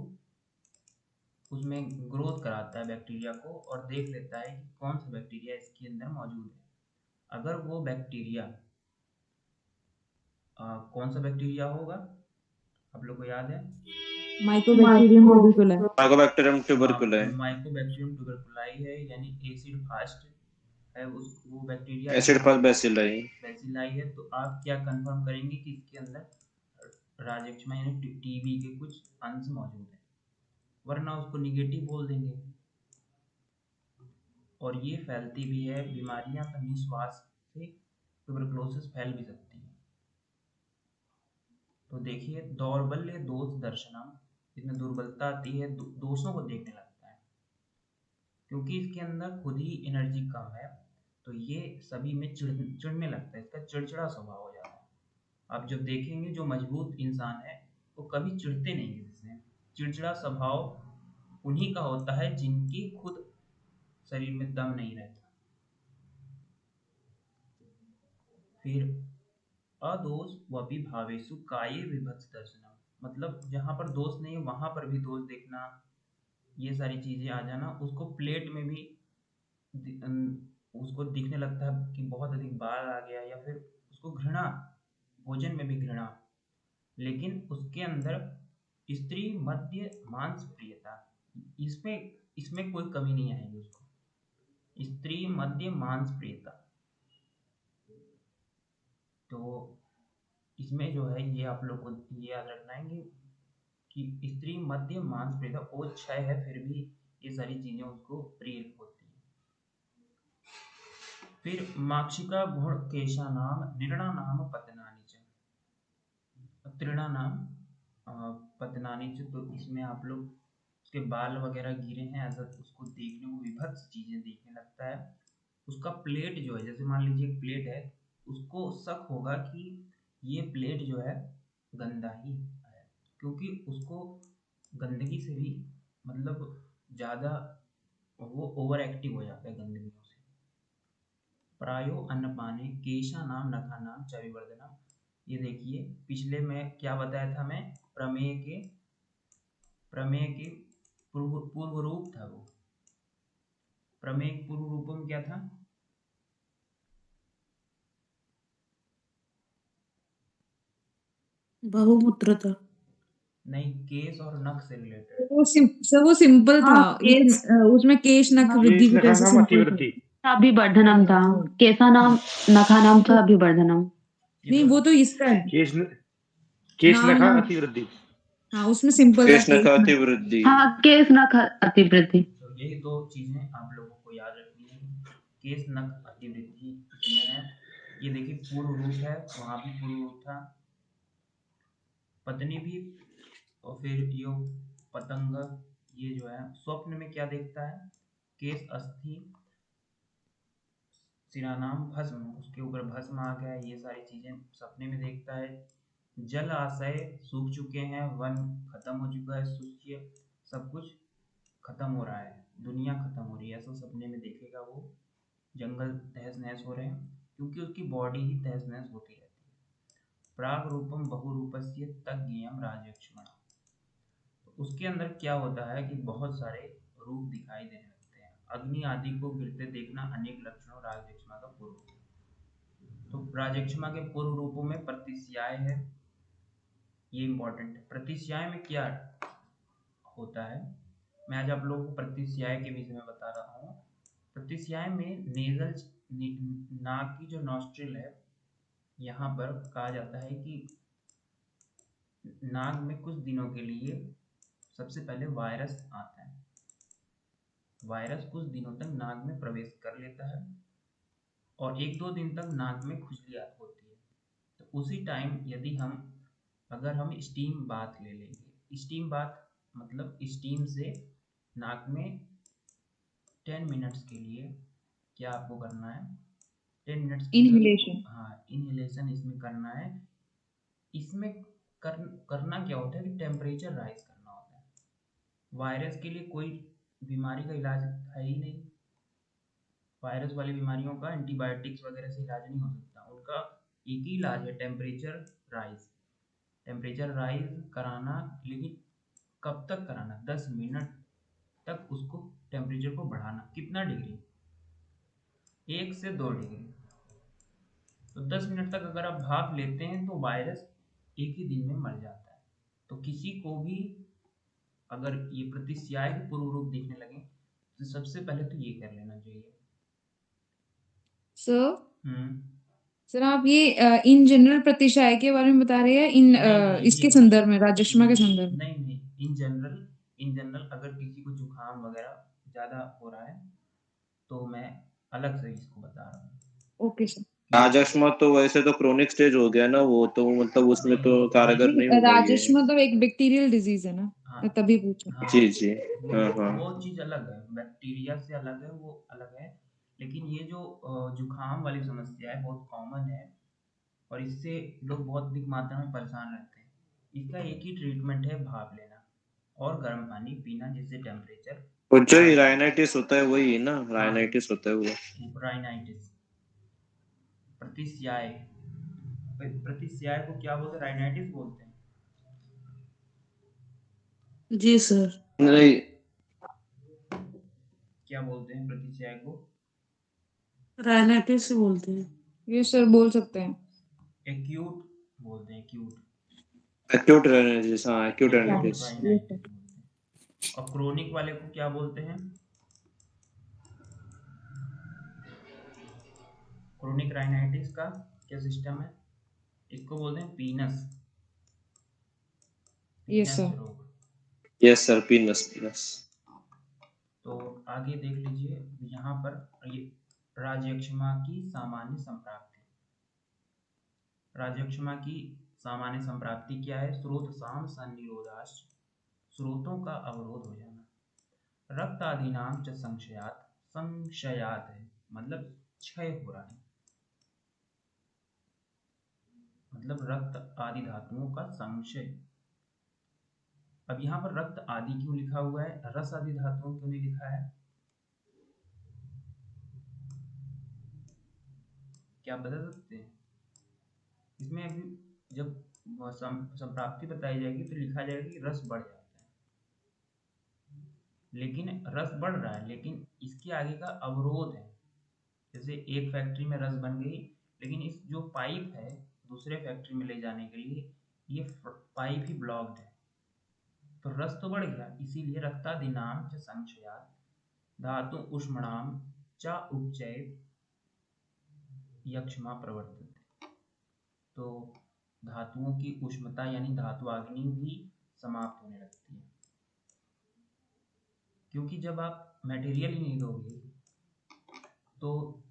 उसमें ग्रोथ कराता है बैक्टीरिया को, और देख लेता है कि कौन सा बैक्टीरिया इसके अंदर मौजूद है। अगर वो बैक्टीरिया कौन सा बैक्टीरिया होगा आप लोग को याद है? माइकोबैक्टीरियम ट्यूबरकुलाई। माइकोबैक्टीरियम ट्यूबरकुलाई, माइकोबैक्टीरियम ट्यूबरकुलाई है, यानी एसिड फास्ट है। वो bacteria acid fast bacilli. Bacilli है। तो आप क्या कंफर्म करेंगे कि इसके अंदर राजक्षमा यानी टीबी के कुछ अंश मौजूद है, वरना उसको निगेटिव बोल देंगे। और ये फैलती भी है, बीमारियां अपनी श्वास से ट्यूबरकुलोसिस फैल भी सकती है। तो देखिए, दौर्बल्य दोष दर्शनम, इसमें दुर्बलता आती है, दोषों को देखने लगता है, क्योंकि इसके अंदर खुद ही एनर्जी कम है, तो ये सभी में चिढ़ने लगता है, इसका चिड़चिड़ा स्वभाव हो जाता है। आप जब देखेंगे जो मजबूत इंसान है वो कभी चिढ़ते नहीं किसी से। चिड़चिड़ा स्वभाव उन्हीं का होता है जिनकी खुद शरीर में दम नहीं रहता। फिर अदोष वपि भावेषु काये विभत्स दर्शनम, मतलब जहाँ पर दोष नहीं है वहां पर भी दोष देखना, ये सारी चीजें आ जाना। उसको प्लेट में भी उसको दिखने लगता है कि बहुत अधिक बाल आ गया, या फिर उसको घृणा, भोजन में भी घृणा। लेकिन उसके अंदर स्त्री मध्य मांस प्रियता, इसमें इसमें कोई कमी नहीं आएगी उसको, स्त्री मध्य मांस प्रियता। तो इसमें जो है ये आप लोग को ये याद रखना है कि स्त्री मध्य मांस प्रियता, वो 6 है फिर भी ये सारी चीजें उसको प्रिय होती हैं। फिर माक्षिका गुण केशा नाम निर्णा नाम पतनानी च, त्रिणा नाम पतनानी च। तो इसमें आप लोग उसके बाल वगैरह गिरे हैं, ऐसा उसको देखने को विभत्स चीजें देखने लगता है। उसका प्लेट जो है, जैसे मान लीजिए एक प्लेट है, उसको शक होगा कि ये प्लेट जो है गंदा ही है, क्योंकि उसको गंदगी से भी मतलब ज़्यादा वो ओवर एक्टिव हो जाता है गंदगी से। प्रायो अन्नपाने केशा नाम नखा नाम च विवर्धनम। ये देखिए, पिछले में क्या बताया था मैं, प्रमेय के पूर्व रूप था वो। प्रमेय पूर्व रूपम क्या था? बहुमूत्रता। नहीं, केस और नख से रिलेटेड। वो सिंपल था, हाँ, केस। उसमें केश नख वृद्धि केश कुछ ऐसा नखानाम सिंपल था। अतिवृद्धि। अभिवर्धनम था। केशानाम नखानाम च अभिवर्धनम। नहीं, वो तो इसका है। केश नखा नाम अतिवृद्धि। हाँ उसमें सिंपल था केश केस नख नख। अतिवृद्धि। हाँ केस नख अतिवृद्धि। तो यही दो चीजें आप लोगों को याद रखनी है। केस नख अतिवृद्धि इसमें है। ये देखिए पूर्व रूप है, वहां भी पूर्व रूप था, पत्नी भी, और फिर यो पतंग, ये जो है स्वप्न में क्या देखता है, केस अस्थि सिरानाम भस्म, उसके ऊपर भस्म आ गया, ये सारी चीजें सपने में देखता है। जल आशय सूख चुके हैं, वन खत्म हो चुका है, सूच्य सब कुछ खत्म हो रहा है, दुनिया खत्म हो रही है, ऐसा सपने में देखेगा वो। जंगल तहस नहस हो रहे हैं, क्योंकि उसकी बॉडी ही तहस नहस होती रहती है। प्राग रूपम बहुरूपस्य तज्ञेयम राजयक्ष्मणा। तो उसके अंदर क्या होता है कि बहुत सारे रूप दिखाई देने लगते हैं। अग्नि आदि को गिरते देखना अनेक लक्षणों राजयक्ष्मा का पूर्व रूप। तो राजयक्ष्मा के पूर्व रूपों में प्रतिस्याय है, ये इंपॉर्टेंट है। प्रतिस्याय में क्या होता है, मैं आज आप लोगों को प्रतिस्याय के विषय में बता रहा हूँ। प्रतिस्याय में नेजल नाक की जो नॉस्ट्रिल है, यहाँ पर कहा जाता है कि नाक में कुछ दिनों के लिए सबसे पहले वायरस आता है। वायरस कुछ दिनों तक नाक में प्रवेश कर लेता है और 1-2 दिन तक नाक में खुजली होती है। तो उसी टाइम यदि अगर हम स्टीम बाथ ले लेंगे, स्टीम बाथ मतलब स्टीम से नाक में 10 मिनट्स के लिए क्या आपको करना है, 10 मिनट्स के लिए, इनहेलेशन। हाँ इनहेलेशन इसमें करना है। इसमें करना क्या होता है कि टेम्परेचर राइज करना होता है। वायरस के लिए कोई बीमारी का इलाज है ही नहीं, वायरस वाली बीमारियों का एंटीबायोटिक्स वगैरह से इलाज नहीं हो सकता, उनका एक ही इलाज है टेम्परेचर राइज। टेम्परेचर राइज कराना, लेकिन कब तक कराना, 10 मिनट तक उसको टेम्परेचर को बढ़ाना। कितना डिग्री, 1 से 2 डिग्री। तो 10 मिनट तक अगर आप भाप लेते हैं तो वायरस एक ही दिन में मर जाता है। तो किसी को भी अगर ये प्रतिस्याय के पूर्व रूप दिखने लगे तो सबसे पहले तो ये कर लेना चाहिए। सर सर आप ये इन जनरल प्रतिशाय के बारे में बता रहे हैं, इन नहीं इसके ये संदर्भ में, राजयक्ष्मा के संदर्भ में? नहीं, इन जनरल अगर किसी को जुकाम वगैरह ज़्यादा हो रहा है तो मैं अलग से इसको बता रहा हूँ। Okay sir. राजयक्ष्मा तो वैसे तो क्रोनिक स्टेज हो गया ना, वो तो मतलब उसमें तो कारगर नहीं नहीं होगा ये। राजयक्ष्मा तो एक बैक्टीरियल डिजीज है ना, हाँ मैं तभी पूछा। हाँ, जी जी। हाँ हाँ। वो चीज़ अलग है, बैक्टीरिया से अलग है, वो अलग है। लेकिन ये जो जुकाम वाली समस्या है बहुत कॉमन है और इससे लोग बहुत अधिक मात्रा में परेशान रहते हैं। इसका एक ही ट्रीटमेंट है, भाप लेना और गर्म पानी पीना, जिससे टेम्परेचर और जो राइनाइटिस होता है वही है ना, राइनाइटिस होता है वो। राइनाइटिस। प्रतिस्याय, प्रतिस्याय को क्या बोलते हैं, राइनाइटिस बोलते हैं। जी सर। नहीं, क्या बोलते हैं प्रतिस्याय को, राइनाइटिस से बोलते हैं। ये सर बोल सकते हैं। एक्यूट बोलते हैं, एक्यूट। एक्यूट राइनाइटिस, हाँ एक्यूट एक्यूट राइनाइटिस। राइनाइटिस बोलते हैं। और क्रोनिक वाले को क्या बोलते हैं, क्रोनिक राइनाइटिस का क्या सिस्टम है, इसको बोलते हैं पीनस, यस पीनस सर। रोग। Yes sir, पीनस पीनस। तो आगे देख लीजिए यहाँ पर, ये राजयक्ष्मा की सामान्य संप्राप्ति। राजयक्ष्मा की सामान्य संप्राप्ति क्या है, स्रोत साम सन्निरोधाश, स्रोतों का अवरोध हो जाना। रक्त आदि नाम च संशयात, संशयात है मतलब क्षय हो रहा है, मतलब रक्त आदि धातुओं का संशय। अब यहाँ पर रक्त आदि क्यों लिखा हुआ है, रस आदि धातुओं क्यों नहीं लिखा है, क्या आप बता सकते हैं? इसमें अभी जब संप्राप्ति बताई जाएगी तो लिखा जाएगा कि रस बढ़ जाता है, लेकिन रस बढ़ रहा है लेकिन इसके आगे का अवरोध है। जैसे एक फैक्ट्री में रस बन गई, लेकिन इस जो पाइप है दूसरे फैक्ट्री में ले जाने के लिए, ये पाइप ही ब्लॉक्ड है, तो रस तो बढ़ गया, इसीलिए रक्तादिनाम च संशयात धातु उष्मणाम च उपचय यक्ष्मा प्रवर्तित। तो धातुओं की उष्मता यानी धातु अग्नि भी समाप्त होने लगती है, क्योंकि जब आप मटेरियल ही नहीं दोगे तो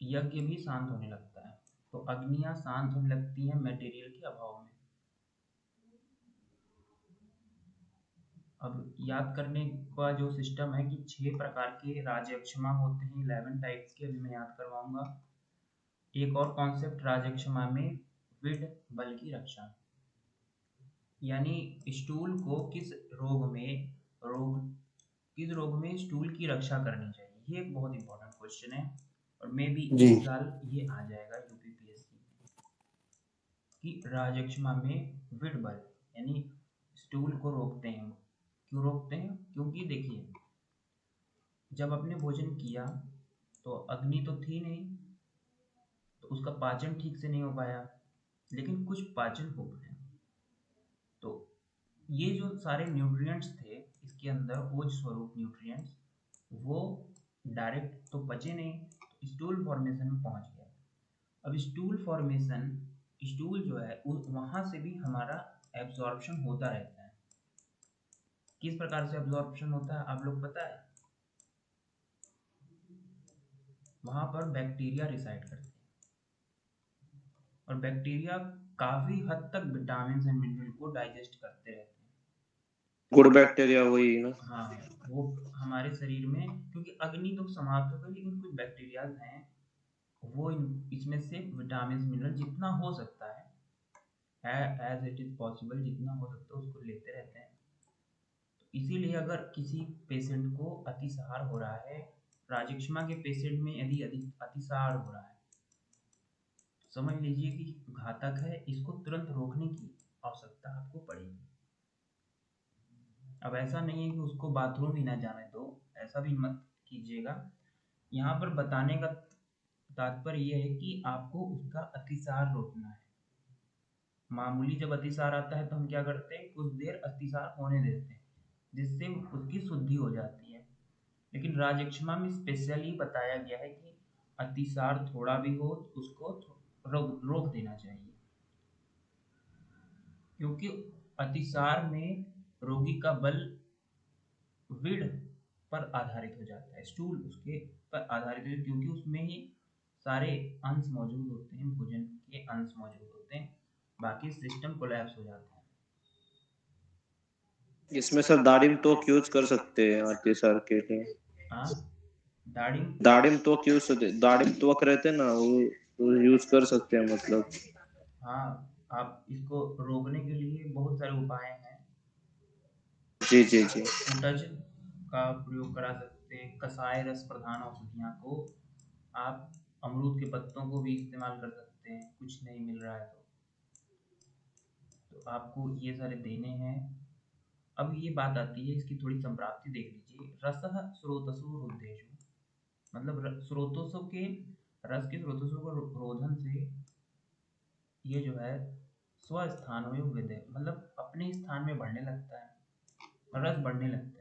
यज्ञ भी शांत होने लगता है। तो अग्नियां शांत होने लगती हैं मटेरियल के अभाव में। अब याद करने का जो सिस्टम है कि 6 प्रकार के राजयक्षमा होते हैं, 11 टाइप्स के, अभी मैं याद करवाऊंगा। एक और कॉन्सेप्ट राजयक्षमा में विड बल की रक्षा, यानी स्टूल को किस रोग में स्टूल की रक्षा करनी चाहिए। ये एक बहुत इंपॉर्टेंट क्वेश्चन है और मे भी जी। इस साल ये आ जाएगा यूपीपीएससी कि राजयक्षमा में विड बल यानी स्टूल को रोकते हैं। क्यों रोकते हैं? क्योंकि देखिए, जब आपने भोजन किया तो अग्नि तो थी नहीं, तो उसका पाचन ठीक से नहीं हो पाया, लेकिन कुछ पाचन हो पाया। तो ये जो सारे न्यूट्रिएंट्स थे इसके अंदर, ओज स्वरूप न्यूट्रिएंट्स, वो डायरेक्ट तो पचे नहीं, तो स्टूल फॉर्मेशन में पहुंच गया। अब स्टूल जो है वहां से भी हमारा एब्जॉर्प्शन होता रहता है। किस प्रकार से एब्जॉर्प्शन होता है आप लोग पता है? वहां पर बैक्टीरिया रिसाइड करते हैं और बैक्टीरिया काफी हद तक विटामिन एंड मिनरल को डाइजेस्ट करते रहते हैं। गुड बैक्टीरिया वही ना। हाँ, वो हमारे शरीर में, क्योंकि अग्नि तो समाप्त हो गई, लेकिन कुछ बैक्टीरिया हैं वो इसमें से विटामिन मिनरल जितना हो सकता है, एज इट इज पॉसिबल, जितना हो सकता है उसको लेते रहते हैं। तो इसीलिए अगर किसी पेशेंट को अतिसार हो रहा है, राजयक्षमा के पेशेंट में यदि अतिसार हो रहा है, समझ लीजिए कि घातक है, इसको तुरंत रोकने की आवश्यकता आपको पड़ेगी। अब ऐसा नहीं है कि उसको बाथरूम ही ना जाने दो, ऐसा भी मत कीजिएगा। यहाँ पर बताने का तात्पर्य यह है कि आपको उसका अतिसार रोकना है। मामूली जब अतिसार आता है तो हम क्या करते हैं, कुछ देर अतिसार होने देते हैं जिससे उसकी शुद्धि हो जाती है। लेकिन राजयक्षमा में स्पेशली बताया गया है कि अतिसार थोड़ा भी हो तो उसको रोक देना चाहिए, क्योंकि अतिसार में रोगी का बल विड पर आधारित हो जाता है, स्टूल उसके पर आधारित है, क्योंकि उसमें ही सारे अंश मौजूद होते हैं, भोजन के अंश मौजूद होते हैं, बाकी सिस्टम कोलैप्स हो जाता है। इसमें सर दाडिम तो यूज कर सकते हैं अतिसार के लिए। हाँ, दाढ़ी, दाडिम त्वक रहते हैं ना, वो यूज कर सकते हैं मतलब। हाँ, आप इसको रोकने के लिए बहुत सारे उपाय हैं। जी जी जी। उटज का प्रयोग करा सकते हैं, कसाय रस प्रधान औषधियाँ को आप अमरूद के पत्तों को भी इस्तेमाल कर सकते हैं, कुछ नहीं मिल रहा है तो आपको ये सारे देने हैं। अब ये बात आती है, इसकी थोड़ी संप्राप्ति देख लीजिए। रसः स्रोतसु रुद्धेषु, मतलब स्रोतों के रस के स्रोतों को रोधन से ये जो है स्वस्थान में विदय, मतलब अपने स्थान में बढ़ने लगता है, रस बढ़ने लगता है।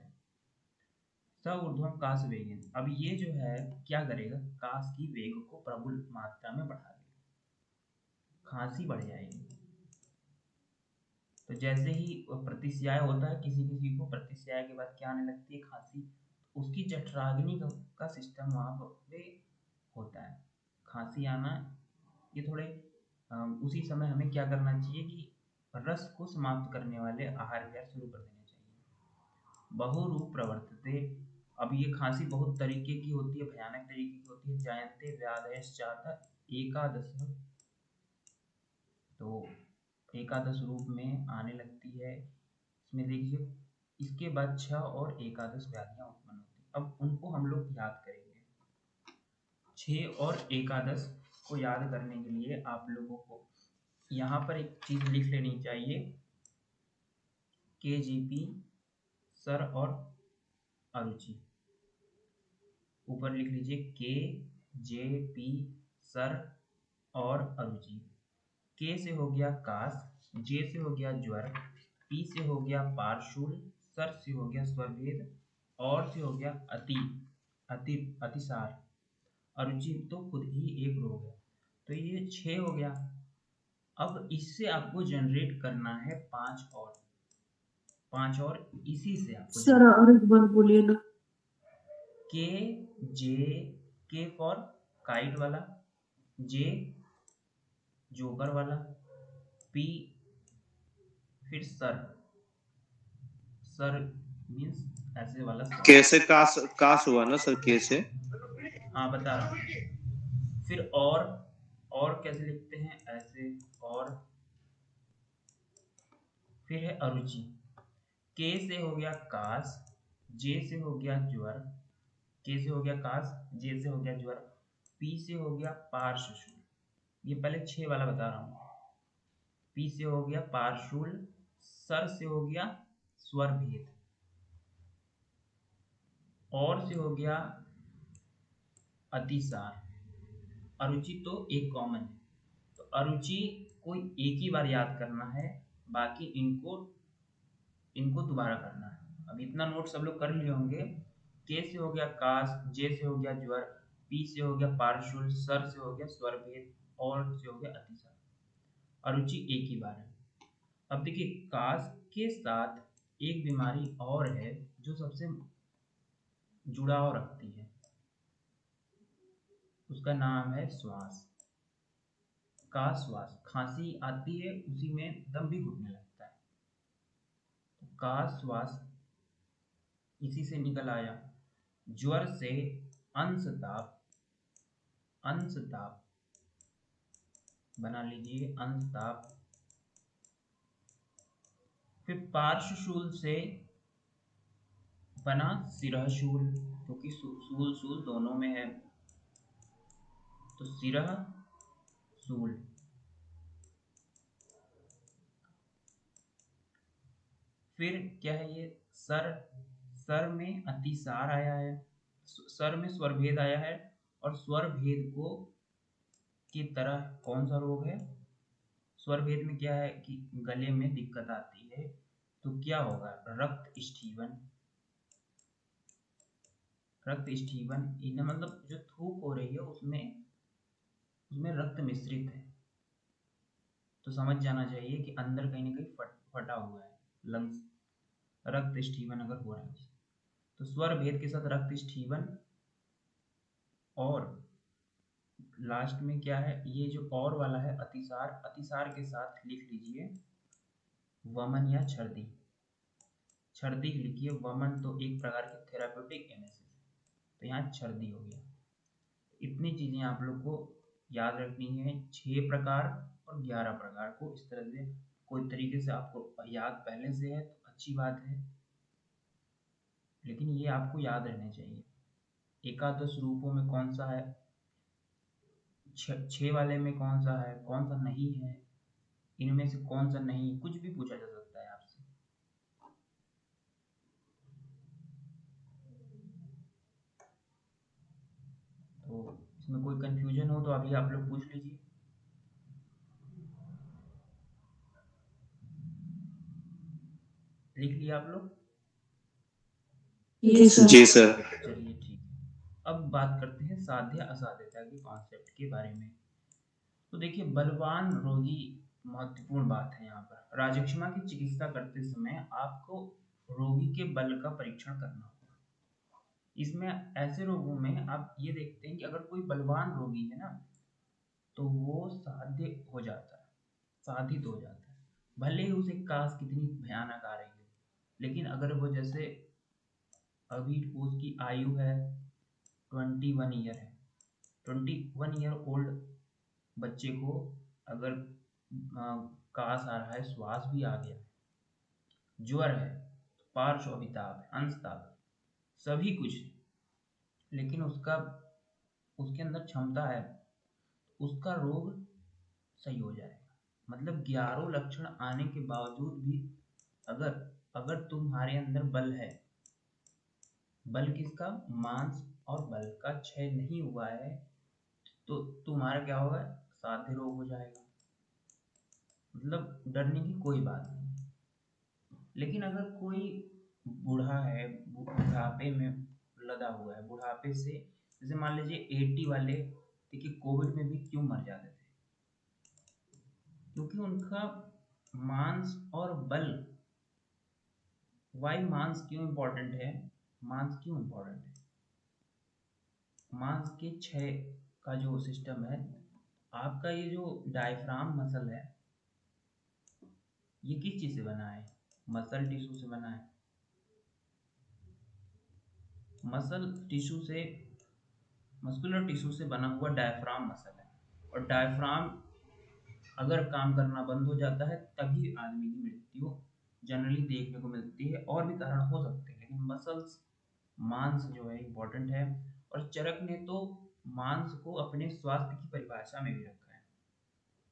स ऊर्ध्वम काश वेगेन, अब ये जो है क्या करेगा, काश की वेग को प्रबल मात्रा में बढ़ा देगा, खांसी बढ़ जाएगी। तो जैसे ही प्रतिस्याय होता है, किसी किसी को प्रतिस्याय के बाद क्या आने लगती है, खांसी, उसकी जठराग्नि का सिस्टम वहाँ पे होता है, खांसी आना। ये थोड़े उसी समय हमें क्या करना चाहिए कि रस को समाप्त करने वाले आहार विहार शुरू कर देने चाहिए। बहुरूप प्रवर्तते, अब ये खांसी बहुत तरीके की होती है, भयानक तरीके की होती है। जायन्ते व्याधयश्चात एकादश, तो एकादश रूप में आने लगती है। इसमें देखिए, इसके बाद 6 और एकादश व्याधियां उत्पन्न होती हैं। अब उनको हम लोग याद करेंगे। 6 और एकादश को याद करने के लिए आप लोगों को यहाँ पर एक चीज लिख लेनी चाहिए, KGP सर और अरुचि। ऊपर लिख लीजिए KJP सर और अरुचि। K से हो गया काश, J से हो गया ज्वर, P से हो गया पार्शूल, सर से हो गया स्वरभेद, और से हो गया अतिसार, अरुचि तो खुद ही एक रोग है। तो ये 6 हो गया। अब इससे आपको जनरेट करना है 5 और, 5 और इसी से आपको सर और एक बार बोलिए ना। के जे, के फॉर काइट वाला, जे जोकर वाला, पी फिर सर, सर मीन्स ऐसे वाला सर। कैसे कास हुआ ना सर, कैसे? हाँ बता रहा हूँ। फिर और कैसे लिखते हैं, ऐसे और। फिर है अरुचि, के से हो गया कास, जे से हो गया ज्वर, के से हो गया कास, जे से हो गया ज्वर, पी से हो गया पार्श्वशूल। ये पहले 6 वाला बता रहा हूँ। पी से हो गया पार्श्वशूल, सर से हो गया स्वर भेद, और से हो गया अतिसार। अरुचि तो एक कॉमन है, तो अरुचि को एक ही बार याद करना है, बाकी इनको दोबारा करना है। अब इतना नोट सब लोग कर लिए होंगे। के से हो गया कास, जे से हो गया ज्वर, पी से हो गया पार्श्वशूल, सर से हो गया स्वर भेद, और से हो गया अतिसार। अरुचि एक ही बार है। अब देखिए कास के साथ एक बीमारी और है जो सबसे जुड़ाव रखती है, उसका नाम है श्वास का श्वास। खांसी आती है उसी में दम भी घुटने लगता है, तो का श्वास इसी से निकल आया। ज्वर से अंशताप, अंशताप बना लीजिए, अंशताप। फिर पार्श्वशूल से बना सिरहशूल, क्योंकि शूल शूल दोनों में है, तो सिरह शूल। फिर क्या है ये सर, सर में अतिसार आया है, सर में स्वर भेद आया है, और स्वर भेद को की तरह कौन सा रोग है? स्वर भेद में क्या है कि गले में दिक्कत आती है, तो क्या होगा? रक्त स्टीवन, रक्त स्टीवन इन मतलब जो थूक हो रही है उसमें उसमें रक्त मिश्रित है, तो समझ जाना चाहिए कि अंदर कहीं ना कहीं फटा हुआ है लंग्स, रक्त स्टीवन अगर हो रहा है तो स्वर भेद के साथ रक्त स्टीवन। और लास्ट में क्या है, ये जो और वाला है अतिसार, अतिसार के साथ लिख लीजिए वमन या छर्दी, छर्दी लिखिए। वमन तो एक प्रकार की थेराप्यूटिक एनेस्थीसिया, तो यहाँ छर्दी हो गया। इतनी चीजें आप लोग को याद रखनी है, 6 प्रकार और 11 प्रकार को इस तरह से कोई तरीके से आपको याद पहले से है तो अच्छी बात है, लेकिन ये आपको याद रहने चाहिए। एकादश रूपों में कौन सा है, 6 वाले में कौन सा है, कौन सा नहीं है, इनमें से कौन सा नहीं, कुछ भी पूछा जा सकता है आपसे। तो इसमें कोई कंफ्यूजन हो तो अभी आप लोग पूछ लीजिए। लिख लिया आप लोग? जी सर। जी सर। चलिए ठीक है। अब बात करते हैं साध्य असाध्यता के कॉन्सेप्ट के बारे में। तो देखिए बलवान रोगी महत्वपूर्ण बात है यहाँ पर। राजक्षमा की चिकित्सा करते समय आपको रोगी के बल का परीक्षण करना होगा। इसमें ऐसे रोगों में आप ये देखते हैं कि अगर कोई बलवान रोगी है ना तो वो साध्य हो जाता है, साधित हो जाता है, भले ही उसे कास कितनी भयानक आ रही हो। लेकिन अगर वो जैसे अभी उसकी आयु है 21 ईयर है, 21 ईयर ओल्ड बच्चे को अगर कास आ रहा है, श्वास भी आ गया, ज्वर है, पार्श्व अभिताप है, अंशताप है, सभी कुछ, लेकिन उसके अंदर क्षमता है, उसका रोग सही हो जाएगा। मतलब 11 लक्षण आने के बावजूद भी अगर अगर तुम्हारे अंदर बल है, बल किसका? मांस और बल का क्षय नहीं हुआ है, तो तुम्हारा क्या होगा? साध्य रोग हो जाएगा। मतलब डरने की कोई बात नहीं। लेकिन अगर कोई बूढ़ा है, बुढ़ापे में लदा हुआ है, बुढ़ापे से जैसे मान लीजिए 80 वाले, देखिए कोविड में भी क्यों मर जाते थे? क्योंकि उनका मांस और बल वाई मांस क्यों इम्पोर्टेंट है? मांस क्यों इम्पोर्टेंट है? मांस के क्षय का जो सिस्टम है, आपका ये जो डायफ्राम मसल है, ये किस चीज से बना है? मसल टिश्यू से बना है। मसल टिश्यू से, मस्कुलर टिश्यू से बना हुआ डायफ्राम मसल है। और डायफ्राम अगर काम करना बंद हो जाता है तभी आदमी की मृत्यु जनरली देखने को मिलती है। और भी कारण हो सकते हैं, लेकिन मसल्स, मांस जो है इम्पोर्टेंट है। और चरक ने तो मांस को अपने स्वास्थ्य की परिभाषा में भी रखा है।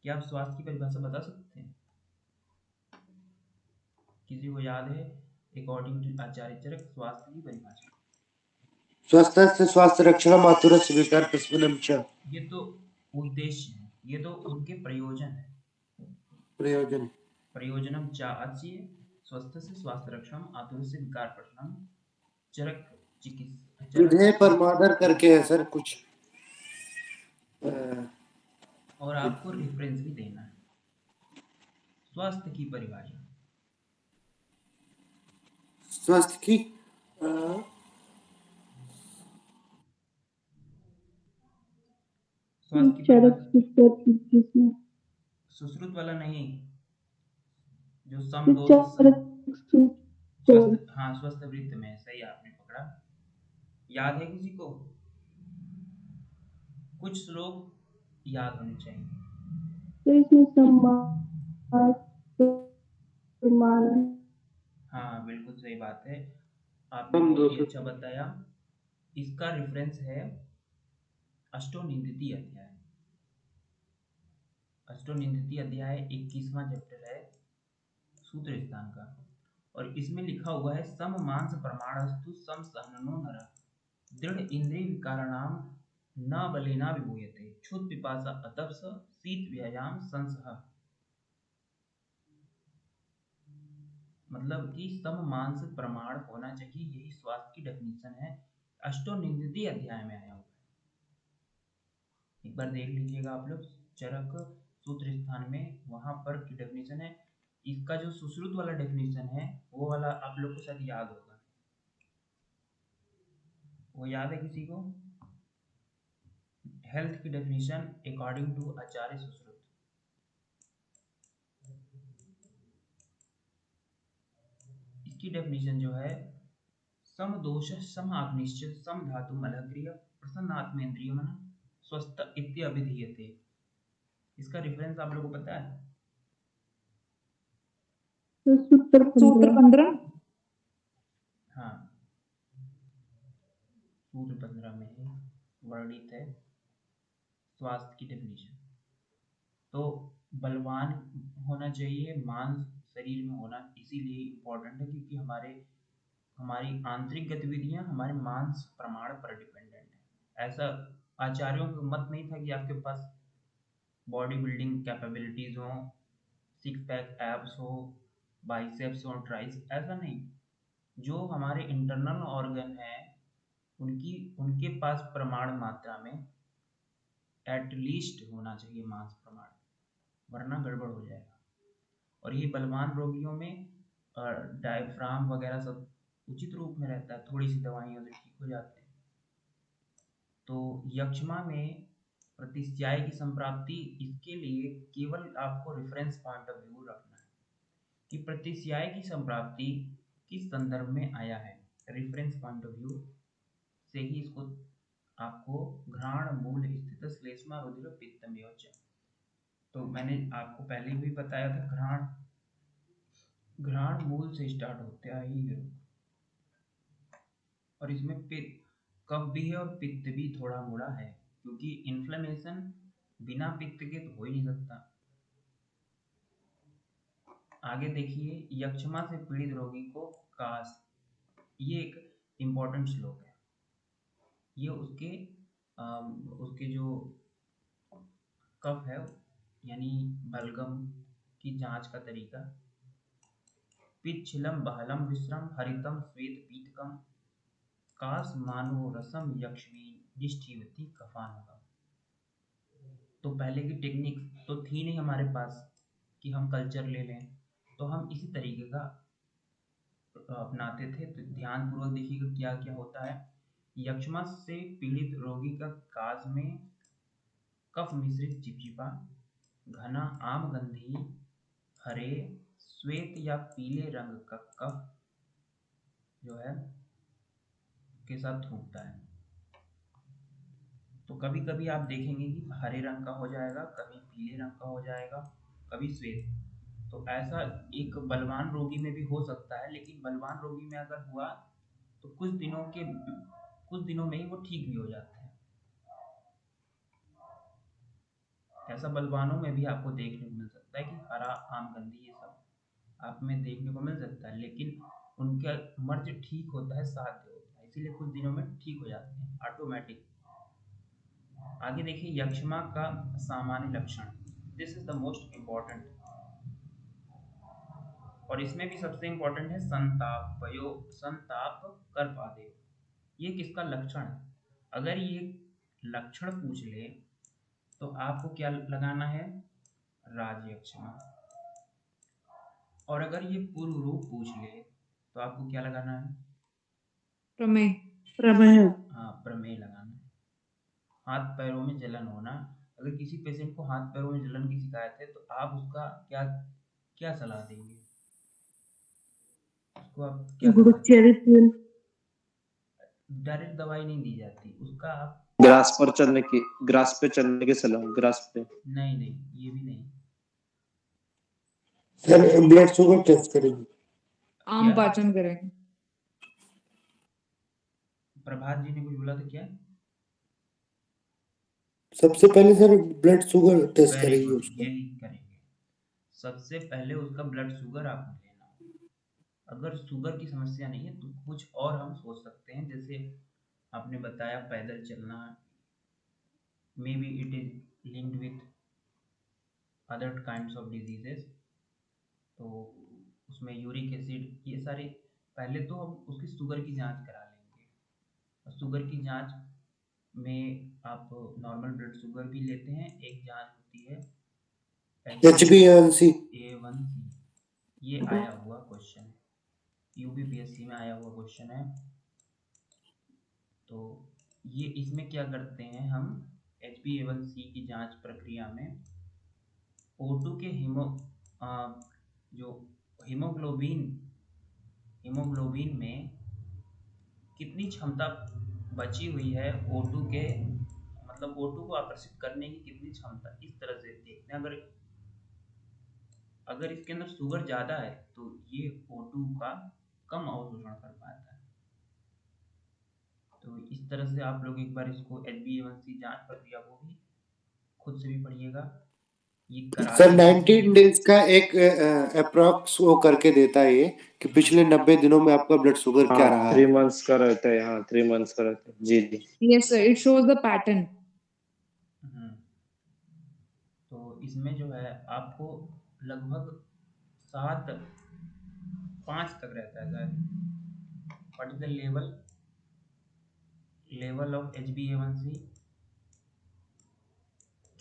क्या आप स्वास्थ्य की परिभाषा बता सकते हैं? किसी को याद है? अकॉर्डिंग टू आचार्य चरक स्वास्थ्य की परिभाषा। स्वस्थस्य स्वास्थ्य रक्षणम आतुरस्य विकार प्रशमनम च। ये तो उद्देश्य है, ये तो उनके प्रयोजन है। प्रयोजन प्रयोजनम चा अच्छी स्वस्थ से स्वास्थ्य रक्षण आतुर से विकार प्रशमन चरक चिकित्सा विधेय चरक। परमादर करके है सर कुछ। अ, और आपको रेफरेंस भी देना है स्वास्थ्य की परिभाषा। स्वास्थ्य की स्वास्थ्य की चरक परिभाषा किसमें? सुश्रुत वाला नहीं, जो सम तो दोष चरक स्वस्थ, हाँ स्वस्थ वृत्त में। सही आपने पकड़ा। याद है किसी को? कुछ श्लोक याद होने चाहिए। तो इसमें समाज प्रमाण हाँ बिल्कुल सही बात है, आपने सम बहुत ही दोष अच्छा बताया। इसका रेफरेंस है अष्टोनिंदिती अध्याय। अष्टोनिंदिती अध्याय 21वां चैप्टर है सूत्र स्थान का। और इसमें लिखा हुआ है सम मांस प्रमाणस्तु सम सहननो नरः दृढ़ इंद्रिय विकारणाम न बलेना विभूयते क्षुत पिपासा अतप्स शीत व्यायाम संसह। मतलब कि सम मांस प्रमाण होना चाहिए, यही स्वास्थ्य की डेफिनेशन है, अष्टोनिंदिती अध्याय में आया हुआ है। एक बार देख लीजिएगा आप लोग चरक सूत्र स्थान में, वहां पर की डेफिनेशन है। इसका जो सुश्रुत वाला डेफिनेशन है वो वाला आप लोग को शायद याद होगा। वो याद है किसी को? हेल्थ की डेफिनेशन अकॉर्डिंग टू आचार्य सुश्रुत। इसकी डेफिनेशन जो है सम दोष सम आग्निश्च सम धातु मलक्रिय प्रसन्न आत्मेन्द्रिय मन स्वस्थ इत्यभिधीयते। इसका रेफरेंस आप लोगों को पता है? सूत्र सूत्र 15। हाँ, सूत्र 15 में ही वर्णित है स्वास्थ्य की डेफिनेशन। तो बलवान होना चाहिए, मांस शरीर में होना इसीलिए इम्पोर्टेंट है क्योंकि हमारी आंतरिक गतिविधियां हमारे मांस प्रमाण पर डिपेंडेंट है। ऐसा आचार्यों का मत नहीं था कि आपके पास बॉडी बिल्डिंग कैपेबिलिटीज हो, सिक्स पैक एब्स हो, बाइसेप्स हो, ट्राइस, ऐसा नहीं। जो हमारे इंटरनल ऑर्गन है उनके पास प्रमाण मात्रा में एटलीस्ट होना चाहिए मांस प्रमाण, वरना गड़बड़ हो जाएगा। और ये बलवान रोगियों में डायफ्राम वगैरह सब उचित रूप में रहता है, थोड़ी सी दवाइयों से ठीक हो जाते हैं। तो यक्ष्मा में प्रतिस्याय की संप्राप्ति, इसके लिए केवल आपको रेफरेंस पॉइंट ऑफ व्यू रखना है कि प्रतिस्याय की संप्राप्ति किस संदर्भ में आया है। रेफरेंस पॉइंट ऑफ व्यू से ही इसको आपको घ्राण मूल स्थित श्लेष्मा रुधिर पित्तम योज्य। तो मैंने आपको पहले भी बताया था घ्राण मूल से स्टार्ट होता है ये रोग। और इसमें पित्त कफ भी है और पित्त भी थोड़ा मोड़ा है, क्योंकि इन्फ्लेमेशन बिना पित्त के तो हो ही नहीं सकता। आगे देखिए, यक्ष्मा से पीड़ित रोगी को कास, ये एक इम्पोर्टेंट श्लोक है। ये उसके जो कफ है यानी बलगम की जांच का तरीका। पिच्छिलम बहलम विश्रम हरितम श्वेत पीतकम कास मानो रसम यक्ष्मी निष्ठीवती कफानुगम। तो पहले की टेक्निक तो थी नहीं हमारे पास कि हम कल्चर ले लें, तो हम इसी तरीके का अपनाते थे। तो ध्यानपूर्वक देखिएगा क्या क्या होता है। यक्ष्मा से पीड़ित रोगी का काज में कफ मिश्रित चिपचिपा, घना आम गंधी, हरे, श्वेत या पीले रंग का कफ जो है के साथ थूकता है। तो कभी कभी आप देखेंगे कि हरे रंग का हो जाएगा, कभी पीले रंग का हो जाएगा, कभी श्वेत। तो ऐसा एक बलवान रोगी में भी हो सकता है, लेकिन बलवान रोगी में अगर हुआ तो कुछ दिनों में ही वो ठीक भी हो जाते हैं। ऐसा बलवानों में भी आपको देखने को मिल सकता है कि हरा आम गंधी ये सब आप में देखने को मिल सकता है, लेकिन उनका मर्ज ठीक होता है, साध्य होता है, इसीलिए कुछ दिनों में ठीक हो जाते हैं ऑटोमेटिक। आगे देखिए यक्ष्मा का सामान्य लक्षण, this is the most important, और इसमें भी सबसे इम्पोर्टेंट है संताप कर पादे। ये किसका लक्षण है? अगर ये लक्षण पूछ ले तो आपको क्या लगाना है? राजयक्षमा। और अगर ये पूर्व रूप पूछ ले तो आपको क्या लगाना है? प्रमेय। प्रमेय। हाँ, प्रमेय लगाना है। हाथ पैरों में जलन होना, अगर किसी पेशेंट को हाथ पैरों में जलन की शिकायत है तो आप उसका क्या क्या सलाह देंगे? उसको आप क्या सलाह देंगे? गुरुचरित्र। डायरेक्ट दवाई नहीं दी जाती, उसका आप ग्रास पे चलने की सलाह, ग्रास पे। नहीं नहीं, ये भी नहीं। सर ब्लड शुगर टेस्ट करेंगे। आम क्या? पाचन करें। प्रभात जी ने कुछ बोला था क्या? सबसे पहले sir blood sugar test very करेंगे गुड, उसका। यही करेंगे। सबसे पहले उसका ब्लड शुगर आपको लेना। अगर शुगर की समस्या नहीं है तो कुछ और हम सोच सकते हैं, जैसे आपने बताया पैदल चलना, may be it is linked with other kinds of diseases, तो उसमें यूरिक एसिड, ये सारे पहले तो हम उसकी शुगर की जांच करा लेंगे। और शुगर की जांच में आप नॉर्मल ब्लड शुगर भी लेते हैं, एक जांच होती है HbA1c। HbA1c, ये आया हुआ क्वेश्चन है, यूपीपीएससी में आया हुआ क्वेश्चन है। तो ये इसमें क्या करते हैं हम, HbA1c की जांच प्रक्रिया में O2 के जो हीमोग्लोबिन में कितनी क्षमता बची हुई है, O2 के मतलब O2 को आकर्षित करने की कितनी क्षमता, इस तरह से देखते हैं। अगर इसके अंदर शुगर ज़्यादा है तो ये O2 का कम अवशोषण कर पाता है। तो इस तरह से आप लोग एक बार इसको HbA1c जांच प्रक्रिया को भी खुद से भी पढ़िएगा। ये सर कराते 19 डेज का एक अप्रॉक्स वो करके देता है ये कि पिछले 90 दिनों में आपका ब्लड शुगर क्या रहा हाँ, है। 3 मंथ्स का रहता है। हाँ, 3 मंथ्स का रहता है। जी जी। Yes sir, it shows the pattern. तो इसमें जो है आपको लगभग 5 तक रहता है sir. What is the level of HbA1c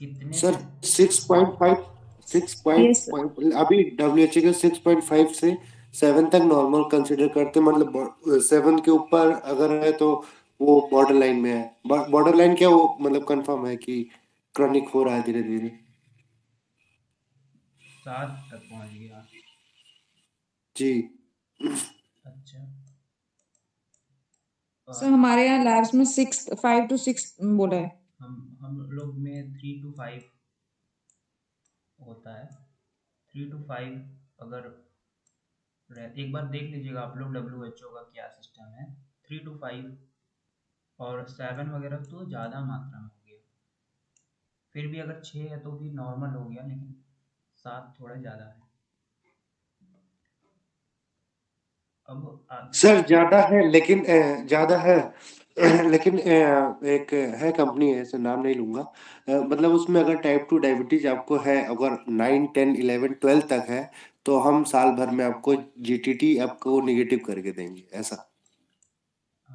कितने सर से 6.5 Yes sir. 6.5 अभी WHO के 6.5 से 7 तक नॉर्मल कंसीडर करते हैं, मतलब 7 के ऊपर अगर है तो वो बॉर्डर लाइन में है। बॉर्डर लाइन क्या, वो मतलब कंफर्म है कि क्रॉनिक हो रहा है धीरे धीरे। 7 तक पहुंच गया? जी। अच्छा। सर हमारे यहाँ लैब्स में 5 to 6 बोला है। हम लोग में 3 to 5 होता है। 3 to 5 अगर एक बार देख लीजिएगा आप लोग WHO का क्या सिस्टम है। 3 to 5 और 7 वगैरह तो ज़्यादा मात्रा में हो गया। फिर भी अगर 6 है तो भी नॉर्मल हो गया, लेकिन 7 थोड़ा ज़्यादा है। अब सर ज्यादा है लेकिन ज्यादा है लेकिन एक है कंपनी है, सर नाम नहीं लूंगा, मतलब उसमें अगर टाइप 2 डायबिटीज आपको है, अगर 9 10 11 12 तक है तो हम साल भर में आपको GTT आपको निगेटिव करके देंगे ऐसा।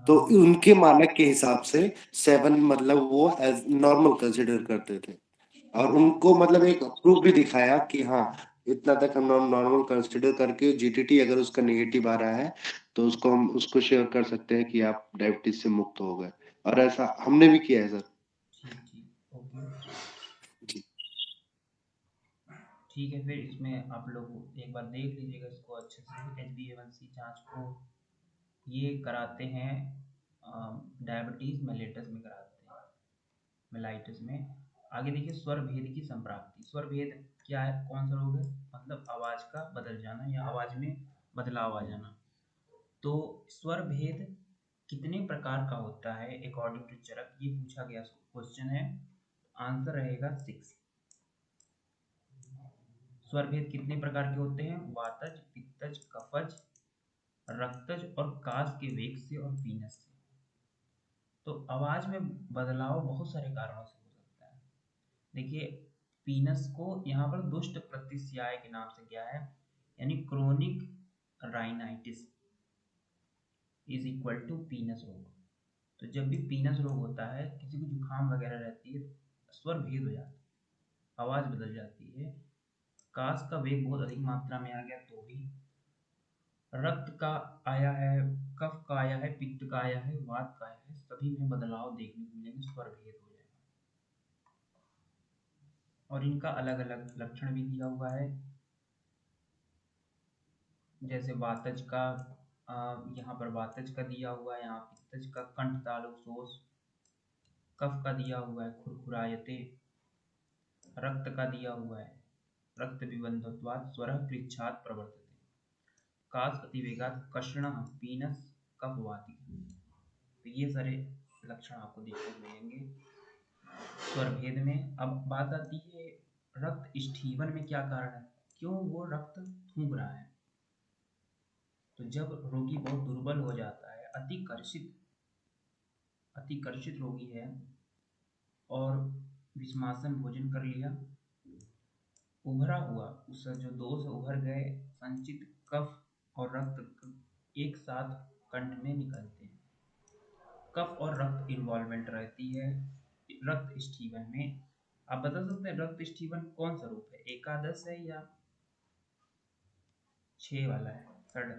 तो उनके मानक के हिसाब से 7 मतलब वो एज नॉर्मल कंसिडर करते थे, और उनको मतलब एक प्रूफ भी दिखाया कि हाँ इतना तक हम नॉर्मल कंसिडर करके जीटीटी अगर उसका नेगेटिव आ रहा है तो हम उसको शेयर कर सकते हैं कि आप डायबिटीज से मुक्त हो गए, और ऐसा हमने भी किया है सर। ठीक ठीक ओके जी। ठीक है। फिर इसमें आप लोग एक बार देख लीजिएगा इसको अच्छे से। HbA1c जांच को ये कराते हैं डायबिटीज मेलेटस में कराते हैं, मेलाइटिस में। आगे देखिए स्वर भेद की संप्राप्ति। स्वर भेद क्या है, कौन सा रोग है, मतलब आवाज का बदल जाना या आवाज में बदलाव आ जाना। तो स्वर भेद कितने प्रकार का होता है अकॉर्डिंग टू चरक, ये पूछा गया क्वेश्चन है। आंसर रहेगा 6। स्वर भेद कितने प्रकार के होते हैं, वातज, पित्तज, कफज, रक्तज और कास के वेग से और पीनस से। तो आवाज में बदलाव बहुत सारे कारणों से हो सकता है। देखिए पीनस को यहाँ पर दुष्ट प्रतिस्याय के नाम से क्या है, यानी chronic rhinitis is equal to पीनस रोग। तो जब भी पीनस रोग होता है, किसी को जुकाम वगैरह रहती है, स्वर भेद हो जाता है, आवाज बदल जाती है, कास का वेग बहुत अधिक मात्रा में आ गया तो भी, रक्त का आया है, कफ का आया है, पित्त का आया है, वात का आया है, सभी में बदलाव देखने को मिलेंगे, स्वर भेद हो जाएगा। और इनका अलग अलग लक्षण भी दिया हुआ है, जैसे वातज का यहाँ पर वातज का दिया हुआ है, यहाँ पित्तज का कंठ तालु शोष, कफ का दिया हुआ है खुरखुरायते, रक्त का दिया हुआ है रक्त विबंधत्वात् स्वरः कृच्छात् प्रवर्तते, कास अतिवेगात् कषणः पीनस कफवाती। तो ये सारे लक्षण आपको देखने को मिलेंगे स्वर भेद में। अब बात आती है रक्त स्ठीवन में क्या कारण है, क्यों वो रक्त थूक रहा है। तो जब रोगी बहुत दुर्बल हो जाता है, अतिकर्षित रोगी है और विषमासन भोजन कर लिया, उभरा हुआ उसका जो दोष उभर गए, संचित कफ और रक्त एक साथ कंठ में निकलते हैं, कफ और रक्त इन्वॉल्वमेंट रहती है रक्त स्टीवन में। आप बता सकते हैं रक्त स्टीवन कौन सा रूप है, एकादश है या 6 वाला है, थर्ड?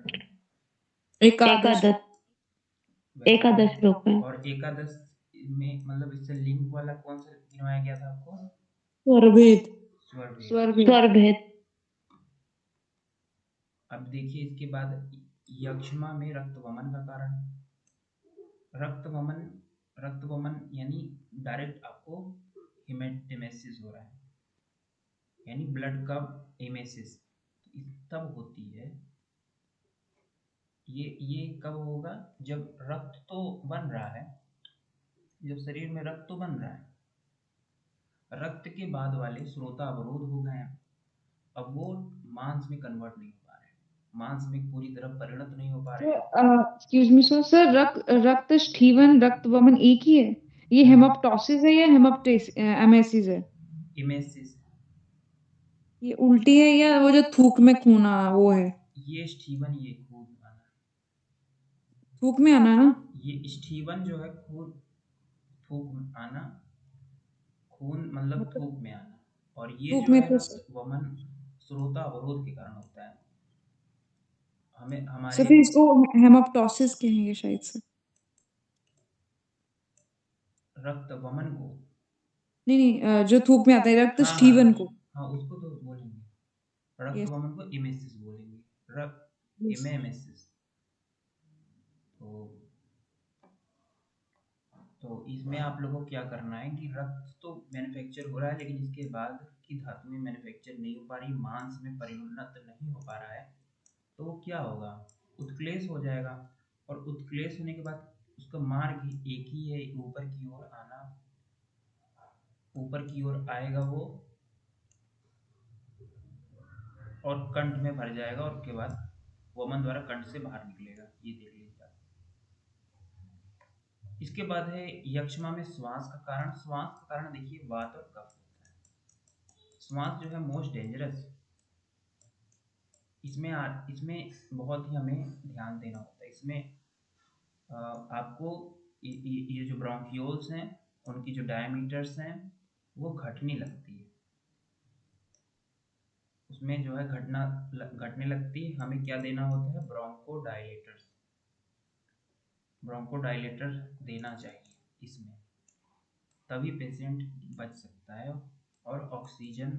एकादश। एकादश। एकादश रूप है। और एकादश में मतलब इससे लिंक वाला कौन सा गिनवाया गया था आपको, स्वरभेद। स्वरभेद। स्वर भेद। अब देखिए इसके बाद यक्ष्मा में रक्त वमन का कारण, रक्त वमन यानी डायरेक्ट आपको हेमेटेमेसिस हो रहा है, यानी ब्लड का एमेसिस तब होती है। ये कब होगा, जब रक्त तो बन रहा है, जब शरीर में रक्त तो बन रहा है, रक्त के बाद वाले स्रोता अवरोध हो गए हैं, अब वो मांस में कन्वर्ट नहीं हो पा रहे हैं, मांस में पूरी तरह परिणत नहीं हो पा रहे हैं। एक्सक्यूज मी सर, रक्त स्ठीवन रक्त वमन एक ही है? ये हेमोप्टोसिस है या एमेसिस है? इमेसिस, ये उल्टी है या वो जो थूक में खून वो है? ये स्टीवन, ये खून आना, थूक में आना ना? ये स्टीवन जो है खून, थूक में आना, खून मतलब मतलब थूक में आना, और ये थूक जो में है तो रक्त वमन स्रोता अवरोध के कारण होता है। हमें सर हमारे फिर इसको हेमोप्टोसिस कहेंगे शायद से। रक्त वमन को, नहीं नहीं, जो थूक में आता है रक्त हाँ हाँ स्ठीवन को। हाँ उसको तो बोलेंगे, रक्त यस। वमन को इमेसिस बोलेंगे, रक्त यस। इमेमेसिस। तो इसमें आप लोगों को क्या करना है कि रक्त तो मैन्युफैक्चर हो रहा है, लेकिन इसके बाद की धातु में मैन्युफैक्चर नहीं हो पा रही, मांस में परिणत नहीं हो पा रहा है, तो वो क्या होगा, उत्क्लेश हो जाएगा। और उत्क्लेश होने के बाद उसका मार्ग एक ही है, ऊपर की ओर आना, ऊपर की ओर आएगा वो और कंठ में भर जाएगा, और उसके बाद वमन द्वारा कंठ से बाहर निकलेगा। ये देख लीजिए आप। इसके बाद है यक्ष्मा में श्वास का कारण। श्वास का कारण देखिए वात और कफ होता है। श्वास जो है मोस्ट डेंजरस, इसमें बहुत ही हमें ध्यान देना होता है। इसमें आपको ये जो ब्रोंकियोल्स हैं उनकी जो डायमीटर्स हैं वो घटने लगती है, उसमें जो है घटने लगती है, हमें क्या देना होता है? ब्रोंकोडायलेटर देना चाहिए इसमें, तभी पेशेंट बच सकता है। और ऑक्सीजन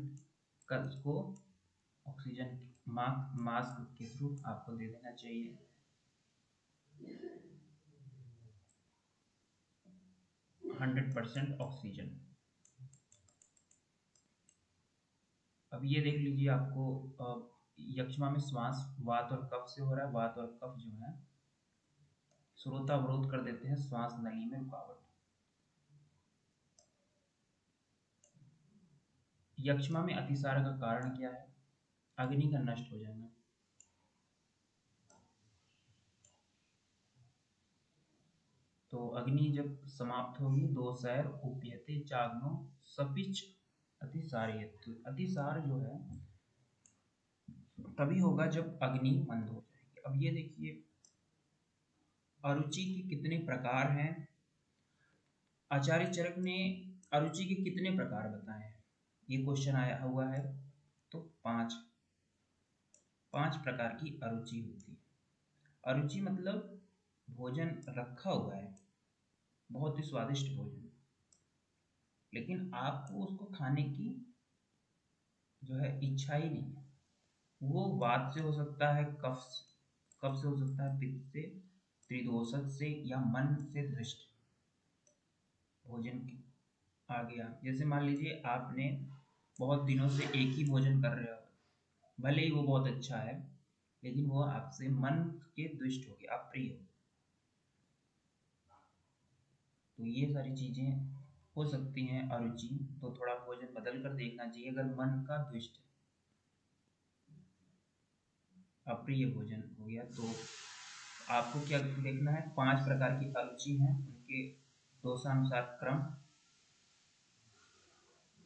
मास्क के थ्रू आपको दे देना चाहिए। ऑक्सीजन। अब ये देख लीजिए, आपको यक्ष्मा में श्वास वात और कफ से हो रहा है। वात और कफ जो है श्रोतावरोध कर देते हैं, श्वास नली में रुकावट। यक्ष्मा में अतिसार का कारण क्या है? अग्नि का नष्ट हो जाना। तो अग्नि जब समाप्त होगी, दोषैर उप्यते चाग्नो सपिच अतिसार्यते। तो अतिसार जो है तभी होगा जब अग्नि मंद हो जाएगी। अब ये देखिए, अरुचि के कितने प्रकार हैं? आचार्य चरक ने अरुचि के कितने प्रकार बताए हैं? ये क्वेश्चन आया हुआ है। तो 5 प्रकार की अरुचि होती है। अरुचि मतलब भोजन रखा हुआ है, बहुत ही स्वादिष्ट भोजन, लेकिन आपको उसको खाने की जो है इच्छा ही नहीं है। वो वात से हो सकता है, कफ से हो सकता है, पित्त से, त्रिदोषज से, या मन से दृष्ट भोजन आ गया। जैसे मान लीजिए आपने बहुत दिनों से एक ही भोजन कर रहे हो, भले ही वो बहुत अच्छा है, लेकिन वो आपसे मन के दुष्ट हो गया, अप्रिय हो। तो ये सारी चीजें हो सकती हैं अरुचि। तो थोड़ा भोजन बदल कर देखना चाहिए अगर मन का दुष्ट है, अप्रिय भोजन हो गया। तो आपको क्या देखना है? 5 प्रकार की अरुचि हैं, उनके दोषानुसार क्रम।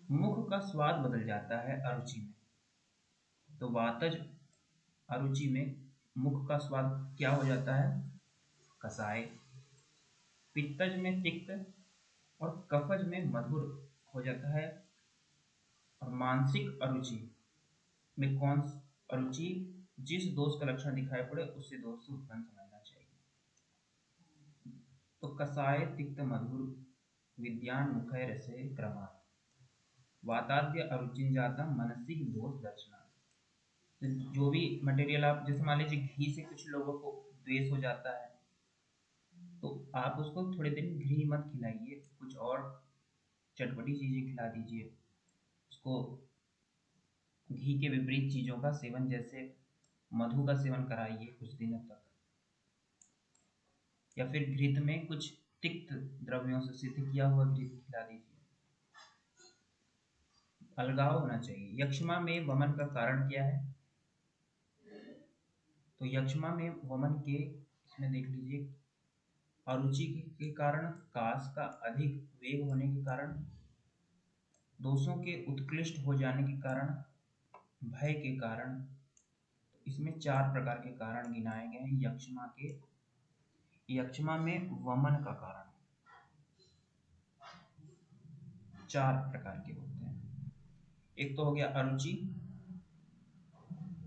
मुख का स्वाद बदल जाता है अरुचि में। तो वातज अरुचि में मुख का स्वाद क्या हो जाता है? कसाय। पित्तज में तिक्त और कफज में मधुर हो जाता है। और मानसिक अरुचि में कौन अरुचि? जिस दोष का लक्षण दिखाई पड़े उससे दोष से उत्पन्न समझना चाहिए। तो कसाय तिक्त मधुर विद्यान मुखय रसे क्रमात् वाताद्य अरुचिन जाता मनसी दोष दर्शना। जो भी मटेरियल आप, जैसे मान लीजिए घी से कुछ लोगों को द्वेष हो जाता है, तो आप उसको थोड़े दिन घी मत खिलाइए, कुछ और चटपटी चीजें खिला दीजिए उसको। घी के विपरीत चीजों का सेवन, जैसे मधु का सेवन कराइए कुछ दिनों तक, या फिर घृत में कुछ तिक्त द्रव्यों से सिद्ध किया हुआ घृत खिला दीजिए। अलगाव होना चाहिए। यक्ष्मा में वमन का कारण क्या है? तो यक्ष्मा में वमन के इसमें देख लीजिए, अरुचि के कारण, कास का अधिक वेग होने के कारण, दोषों के उत्कृष्ट हो जाने के कारण, भय के कारण। इसमें 4 प्रकार के कारण गिनाए गए हैं यक्ष्मा के। यक्ष्मा में वमन का कारण 4 प्रकार के होते हैं। एक तो हो गया अरुचि,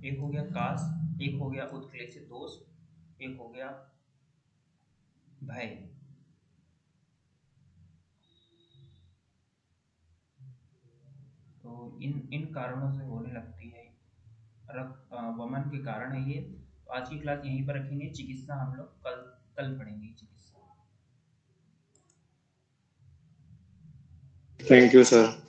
एक हो गया कास, एक हो गया उत्क्लेशित दोष, एक हो गया भय। तो इन कारणों से होने लगती है वमन के कारण है ये। तो आज की क्लास यहीं पर रखेंगे। चिकित्सा हम लोग कल पढ़ेंगे चिकित्सा। Thank you sir.